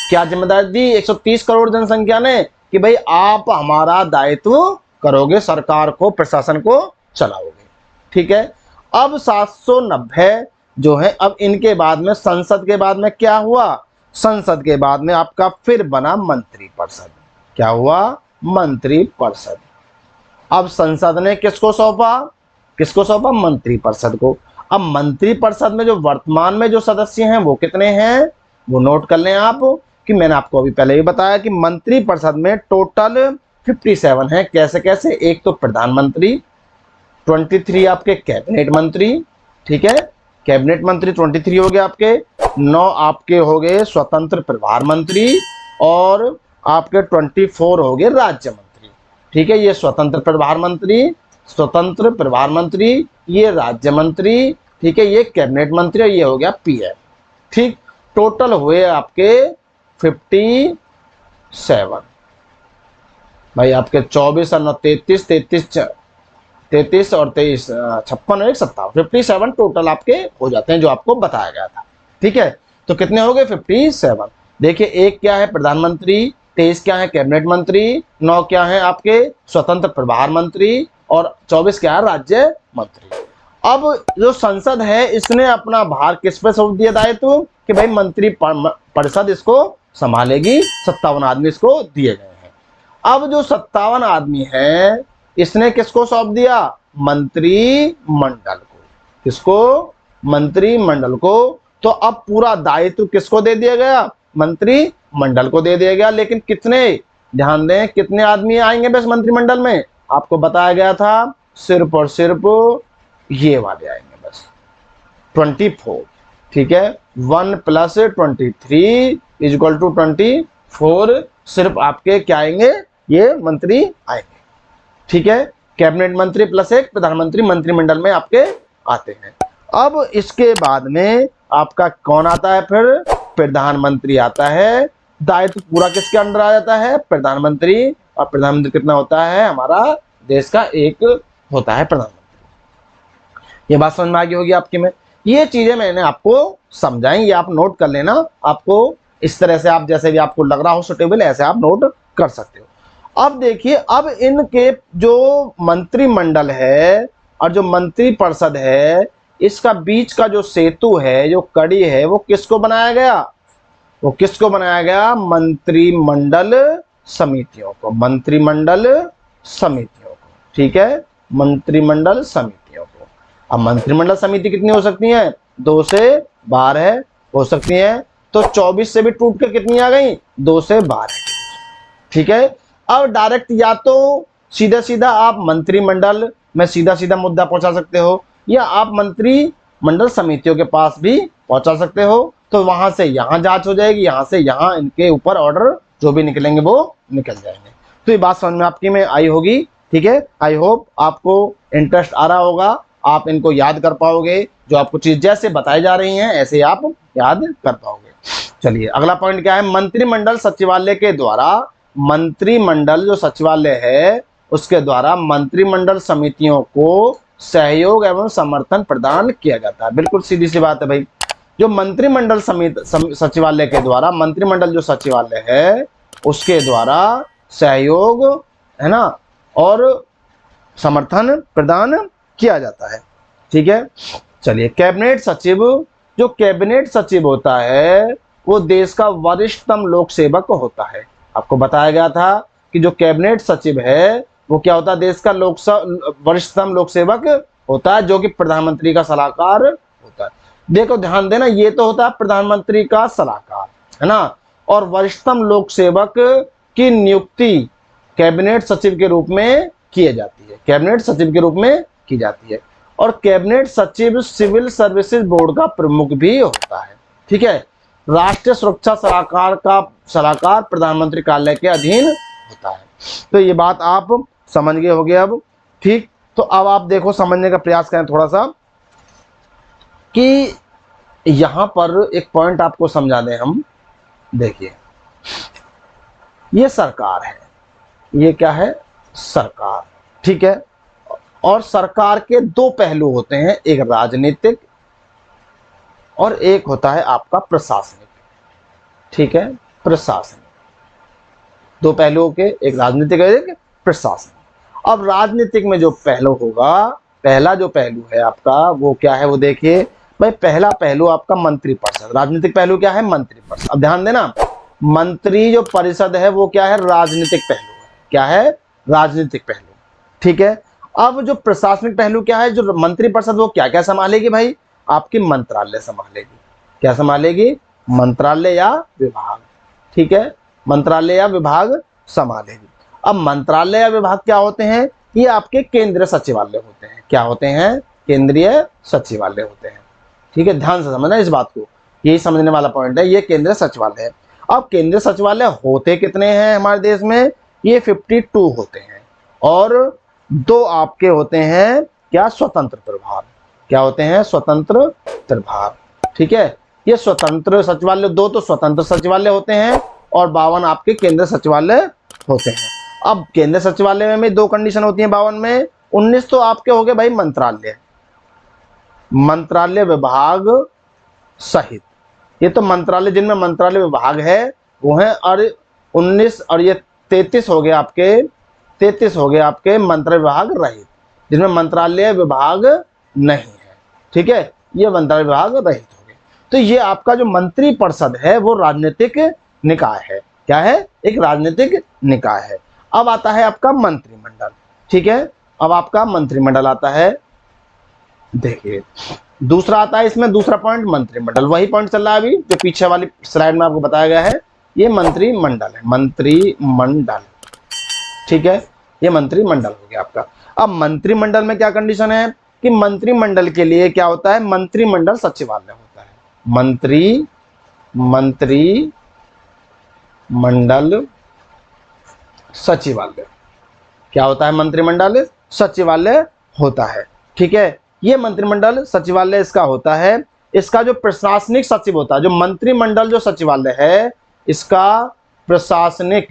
क्या जिम्मेदारी दी 130 करोड़ जनसंख्या ने? कि भाई आप हमारा दायित्व करोगे, सरकार को, प्रशासन को चलाओगे। ठीक है, अब 790 जो है। अब इनके बाद में संसद के बाद में क्या हुआ, संसद के बाद में आपका फिर बना मंत्रिपरिषद। क्या हुआ, मंत्रिपरिषद। अब संसद ने किसको सौंपा, किसको सौंपा, मंत्रिपरिषद को। अब मंत्रिपरिषद में जो वर्तमान में जो सदस्य हैं वो कितने हैं, वो नोट कर लें आप, कि मैंने आपको अभी पहले भी बताया कि मंत्रिपरिषद में टोटल 57 है। कैसे कैसे, एक तो प्रधानमंत्री, 23 आपके कैबिनेट मंत्री, ठीक है, कैबिनेट मंत्री 23 हो गए आपके, 9 आपके हो गए स्वतंत्र प्रभार मंत्री, और आपके 24 हो गए राज्य मंत्री। ठीक है, ये स्वतंत्र प्रभार मंत्री, स्वतंत्र प्रभार मंत्री, ये राज्य मंत्री, ठीक है, ये कैबिनेट मंत्री, और ये हो गया पीएम। ठीक, टोटल हुए आपके 57 भाई, आपके 24 और 9 33, 33 और 23 56 और 1 57, 57 टोटल आपके हो जाते हैं, जो आपको बताया गया था। ठीक है, तो कितने हो गए, 57। देखिए, एक क्या है प्रधानमंत्री, 23 क्या है कैबिनेट मंत्री, 9 क्या है आपके स्वतंत्र प्रभार मंत्री, और 24 क्या है राज्य मंत्री। अब जो संसद है इसने अपना भार किस पे सौंप दिया दायित्व, कि भाई मंत्री परिषद इसको संभालेगी, 57 आदमी इसको दिए गए हैं। अब जो 57 आदमी है इसने किसको सौंप दिया, मंत्रिमंडल को। किसको, मंत्रिमंडल को। तो अब पूरा दायित्व किसको दे दिया गया, मंत्रिमंडल को दे दिया गया। लेकिन कितने, ध्यान दें, कितने आदमी आएंगे बस मंत्रिमंडल में, आपको बताया गया था सिर्फ और सिर्फ ये वाले आएंगे बस, 24। ठीक है, 1 + 23 = 24, सिर्फ आपके क्या आएंगे, ये मंत्री आएंगे। ठीक है, कैबिनेट मंत्री +1 प्रधानमंत्री मंत्रिमंडल में आपके आते हैं। अब इसके बाद में आपका कौन आता है, फिर प्रधानमंत्री आता है। दायित्व पूरा किसके अंडर आ जाता है, प्रधानमंत्री। और प्रधानमंत्री कितना होता है, हमारा देश का एक होता है प्रधानमंत्री। ये बात समझ में आ गई होगी आपकी में। ये चीजें मैंने आपको समझाई, ये आप नोट कर लेना। आपको इस तरह से, आप जैसे भी आपको लग रहा हो सुटेबल, ऐसे आप नोट कर सकते हो। अब देखिए, अब इनके जो मंत्रिमंडल है और जो मंत्रिपरिषद है, इसका बीच का जो सेतु है, जो कड़ी है, वो किसको बनाया गया, वो किसको बनाया गया, मंत्रिमंडल समितियों को, मंत्रिमंडल समितियों को। ठीक है, मंत्रिमंडल समितियों को। अब मंत्रिमंडल समिति कितनी हो सकती है, 2 से 12 हो सकती है। तो 24 से भी टूट के कितनी आ गई, 2 से 12। ठीक है, अब डायरेक्ट या तो सीधा सीधा आप मंत्रिमंडल में सीधा सीधा मुद्दा पहुंचा सकते हो, या आप मंत्रिमंडल समितियों के पास भी पहुंचा सकते हो। तो वहां से यहां जांच हो जाएगी, यहां से यहां इनके ऊपर ऑर्डर जो भी निकलेंगे वो निकल जाएंगे। तो ये बात समझ में आपकी में आई होगी। ठीक है, आई होप आपको इंटरेस्ट आ रहा होगा, आप इनको याद कर पाओगे। जो आपको चीज जैसे बताई जा रही हैं ऐसे आप याद कर पाओगे। चलिए, अगला पॉइंट क्या है, मंत्रिमंडल सचिवालय के द्वारा, मंत्रिमंडल जो सचिवालय है उसके द्वारा मंत्रिमंडल समितियों को सहयोग एवं समर्थन प्रदान किया जाता है। बिल्कुल सीधी सी बात है भाई। जो मंत्रिमंडल सचिवालय के द्वारा, मंत्रिमंडल जो सचिवालय है उसके द्वारा सहयोग, है ना, और समर्थन प्रदान किया जाता है। ठीक है, चलिए, कैबिनेट सचिव, जो कैबिनेट सचिव होता है वो देश का वरिष्ठतम लोक सेवक होता है। आपको बताया गया था कि जो कैबिनेट सचिव है वो क्या होता है, देश का वरिष्ठतम लोक सेवक होता है, जो कि प्रधानमंत्री का सलाहकार होता है। देखो ध्यान देना, ये तो होता है प्रधानमंत्री का सलाहकार, है ना, और वरिष्ठतम लोक सेवक की नियुक्ति कैबिनेट सचिव के रूप में की जाती है, कैबिनेट सचिव के रूप में की जाती है। और कैबिनेट सचिव सिविल सर्विसेज बोर्ड का प्रमुख भी होता है। ठीक है, राष्ट्रीय सुरक्षा सलाहकार प्रधानमंत्री कार्यालय के अधीन होता है। तो ये बात आप समझ गए होंगे अब। ठीक, तो अब आप देखो, समझने का प्रयास करें थोड़ा सा, कि यहां पर एक पॉइंट आपको समझा दें हम। देखिए, ये सरकार है, ये क्या है, सरकार। ठीक है, और सरकार के 2 पहलू होते हैं, एक राजनीतिक और एक होता है आपका प्रशासनिक। ठीक है, प्रशासनिक, 2 पहलुओं के, एक राजनीतिक और एक प्रशासनिक। अब राजनीतिक में जो पहलू होगा, पहला जो पहलू है आपका वो क्या है, वो देखिए, भाई पहला पहलू आपका मंत्रिपरिषद, राजनीतिक पहलू क्या है, मंत्रिपरिषद। अब ध्यान देना, मंत्री जो परिषद है वो क्या है, राजनीतिक पहलू है। क्या है, राजनीतिक पहलू। ठीक है। अब जो प्रशासनिक पहलू क्या है, जो मंत्रिपरिषद वो क्या क्या संभालेगी भाई, आपकी मंत्रालय संभालेगी। क्या संभालेगी, मंत्रालय या विभाग। ठीक है, मंत्रालय या विभाग संभालेगी। अब मंत्रालय या विभाग क्या होते हैं, ये आपके केंद्रीय सचिवालय होते हैं। क्या होते हैं, केंद्रीय सचिवालय होते हैं। ठीक है, ध्यान से समझना इस बात को, यही समझने वाला पॉइंट है, ये केंद्रीय सचिवालय है। अब केंद्रीय सचिवालय होते कितने हैं हमारे देश में, ये 52 होते हैं, और 2 आपके होते हैं क्या, स्वतंत्र प्रभार। क्या होते हैं, स्वतंत्र प्रभार। ठीक है, ये स्वतंत्र सचिवालय, 2 तो स्वतंत्र सचिवालय होते हैं और 52 आपके केंद्रीय सचिवालय होते हैं। अब केंद्रीय सचिवालय में 2 कंडीशन होती है 52 में। 19 तो आपके हो गए भाई मंत्रालय, मंत्रालय विभाग सहित, ये तो मंत्रालय जिनमें मंत्रालय विभाग है वो है, और 19 और ये 33 हो गए आपके, 33 हो गए आपके मंत्रालय विभाग रहित, जिनमें मंत्रालय विभाग नहीं है। ठीक है, ये मंत्रालय विभाग रहित हो गए। तो ये आपका जो मंत्रिपरिषद है वो राजनीतिक निकाय है। क्या है, एक राजनीतिक निकाय है। अब आता है आपका मंत्रिमंडल। ठीक है, अब आपका मंत्रिमंडल आता है, देखिए दूसरा आता है इसमें, दूसरा पॉइंट मंत्रिमंडल, वही पॉइंट चल रहा है अभी जो पीछे वाली स्लाइड में आपको बताया गया है, ये मंत्रिमंडल है, मंत्रिमंडल। ठीक है, ये मंत्रिमंडल हो गया आपका। अब मंत्रिमंडल में क्या कंडीशन है कि मंत्रिमंडल के लिए क्या होता है, मंत्रिमंडल सचिवालय होता है। मंत्रिमंडल सचिवालय क्या होता है, मंत्रिमंडल सचिवालय होता है। ठीक है, ये मंत्रिमंडल सचिवालय इसका होता है। इसका जो प्रशासनिक सचिव होता है, जो मंत्रिमंडल जो सचिवालय है इसका प्रशासनिक,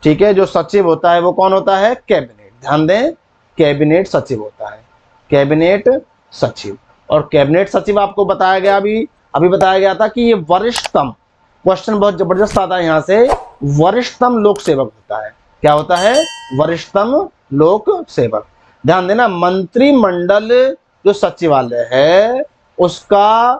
ठीक है, जो सचिव होता है वो कौन होता है, कैबिनेट। ध्यान दें, कैबिनेट सचिव होता है, कैबिनेट सचिव। और कैबिनेट सचिव आपको बताया गया, अभी बताया गया था कि ये वरिष्ठतम, क्वेश्चन बहुत जबरदस्त आता है यहाँ से, वरिष्ठतम लोक सेवक होता है। क्या होता है, वरिष्ठतम लोक सेवक। ध्यान देना, मंत्रिमंडल जो सचिवालय है उसका,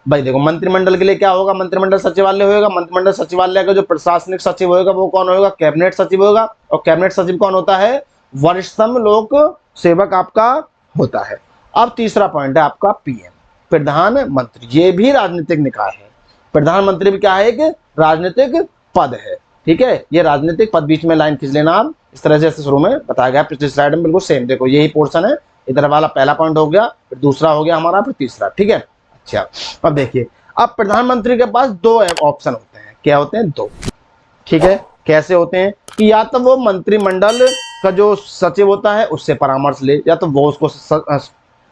भाई देखो मंत्रिमंडल के लिए क्या होगा, मंत्रिमंडल सचिवालय होगा। मंत्रिमंडल सचिवालय का जो प्रशासनिक सचिव होगा वो कौन होगा, कैबिनेट सचिव होगा। और कैबिनेट सचिव कौन होता है, वरिष्ठतम लोक सेवक आपका होता है। अब तीसरा पॉइंट है आपका पीएम, प्रधानमंत्री। ये भी राजनीतिक निकाय है। प्रधानमंत्री भी क्या है, एक राजनीतिक पद है। ठीक है, ये राजनीतिक पद, बीच में लाइन खींच लेना आप, इस तरह से शुरू में बताया गया, पिछली स्लाइड में बिल्कुल सेम। देखो यही पोर्शन है, इधर वाला पहला पॉइंट हो गया, फिर दूसरा हो गया हमारा, फिर तीसरा। ठीक है, अच्छा अब देखिए, अब प्रधानमंत्री के पास 2 ऑप्शन होते हैं। क्या होते हैं, 2। ठीक है, कैसे होते हैं कि या तो वो मंत्रिमंडल का जो सचिव होता है उससे परामर्श ले, या तो वो उसको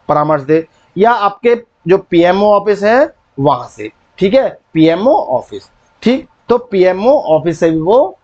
परामर्श दे, या आपके जो पीएमओ ऑफिस है वहां से। ठीक है, पीएमओ ऑफिस। ठीक, तो पीएमओ ऑफिस से भी वो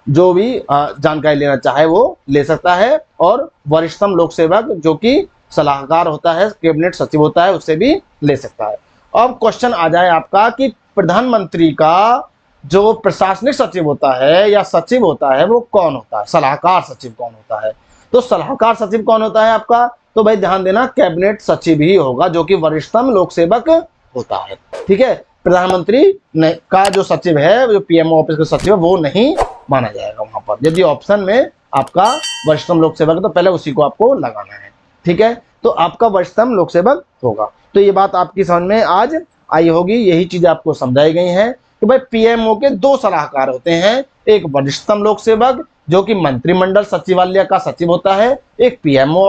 जो भी जानकारी लेना चाहे वो ले सकता है, और वरिष्ठतम लोक सेवक जो कि सलाहकार होता है, कैबिनेट सचिव होता है, उससे भी ले सकता है। अब क्वेश्चन आ जाए आपका कि प्रधानमंत्री का जो प्रशासनिक सचिव होता है या सचिव होता है वो कौन होता है, सलाहकार सचिव कौन होता है। तो सलाहकार सचिव कौन होता है आपका, तो भाई ध्यान देना, कैबिनेट सचिव ही होगा जो कि वरिष्ठतम लोक सेवक होता है। ठीक है, प्रधानमंत्री का जो सचिव है, जो पीएमओ ऑफिस का सचिव है, वो नहीं माना जाएगा वहां पर। यदि ऑप्शन में आपका वरिष्ठतम लोक सेवक है तो पहले उसी को आपको लगाना है। ठीक है, तो आपका वरिष्ठतम लोक सेवक होगा। तो ये बात आपकी समझ में आज आई होगी, यही चीजें आपको समझाई गई हैं कि भाई पीएमओ के 2 सलाहकार होते हैं, एक वरिष्ठतम लोक सेवक जो कि मंत्रिमंडल सचिवालय का सचिव होता है, एक पीएमओ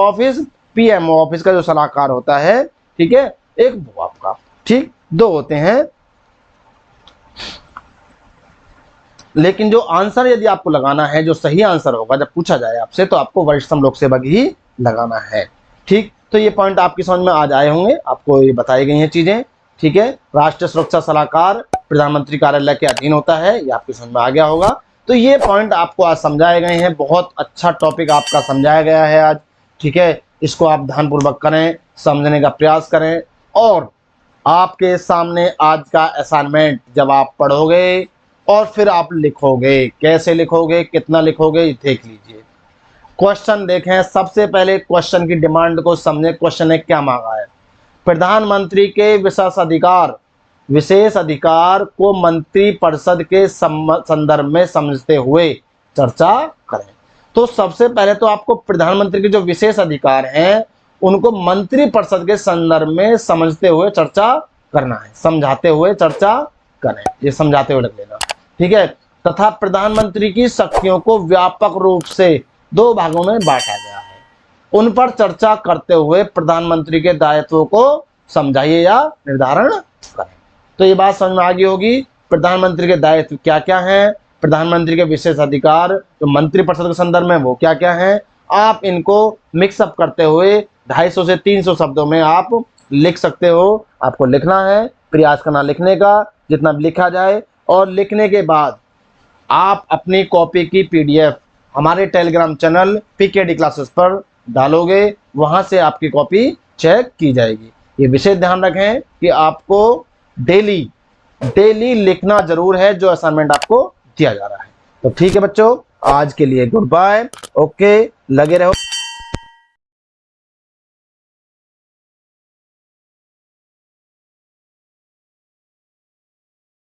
ऑफिस का जो सलाहकार होता है। ठीक है, एक वो आपका, ठीक, 2 होते हैं। लेकिन जो आंसर यदि आपको लगाना है, जो सही आंसर होगा जब पूछा जाए आपसे, तो आपको वरिष्ठतम लोक सेवक ही लगाना है। ठीक, तो ये पॉइंट आपकी समझ में आ जाए होंगे, आपको ये बताई गई हैं चीजें। ठीक है, राष्ट्रीय सुरक्षा सलाहकार प्रधानमंत्री कार्यालय के अधीन होता है, ये आपकी समझ में आ गया होगा। तो ये पॉइंट आपको आज समझाए गए हैं, बहुत अच्छा टॉपिक आपका समझाया गया है आज। ठीक है, इसको आप ध्यानपूर्वक करें, समझने का प्रयास करें, और आपके सामने आज का असाइनमेंट जब आप पढ़ोगे और फिर आप लिखोगे, कैसे लिखोगे, कितना लिखोगे, देख लीजिए। क्वेश्चन देखें, सबसे पहले क्वेश्चन की डिमांड को समझें, क्वेश्चन ने क्या मांगा है। प्रधानमंत्री के विशेष अधिकार को मंत्रिपरिषद के संदर्भ में समझते हुए चर्चा करें। तो सबसे पहले तो आपको प्रधानमंत्री के जो विशेष अधिकार हैं उनको मंत्रिपरिषद के संदर्भ में समझते हुए चर्चा करना है, समझाते हुए चर्चा करें, ये समझाते हुए लग लेना, ठीक है। तथा प्रधानमंत्री की शक्तियों को व्यापक रूप से 2 भागों में बांटा गया है, उन पर चर्चा करते हुए प्रधानमंत्री के दायित्वों को समझाइए या निर्धारण करें। तो ये बात समझ में आ गई होगी, प्रधानमंत्री के दायित्व क्या क्या हैं, प्रधानमंत्री के विशेष अधिकार जो मंत्रिपरिषद के संदर्भ में वो क्या क्या हैं। आप इनको मिक्सअप करते हुए 250 से 300 शब्दों में आप लिख सकते हो। आपको लिखना है, प्रयास करना लिखने का, जितना भी लिखा जाए। और लिखने के बाद आप अपनी कॉपी की पीडीएफ हमारे टेलीग्राम चैनल पीकेडी क्लासेस पर डालोगे, वहां से आपकी कॉपी चेक की जाएगी। ये विशेष ध्यान रखें कि आपको डेली लिखना जरूर है जो असाइनमेंट आपको दिया जा रहा है। तो ठीक है बच्चों, आज के लिए गुड बाय, ओके, लगे रहो।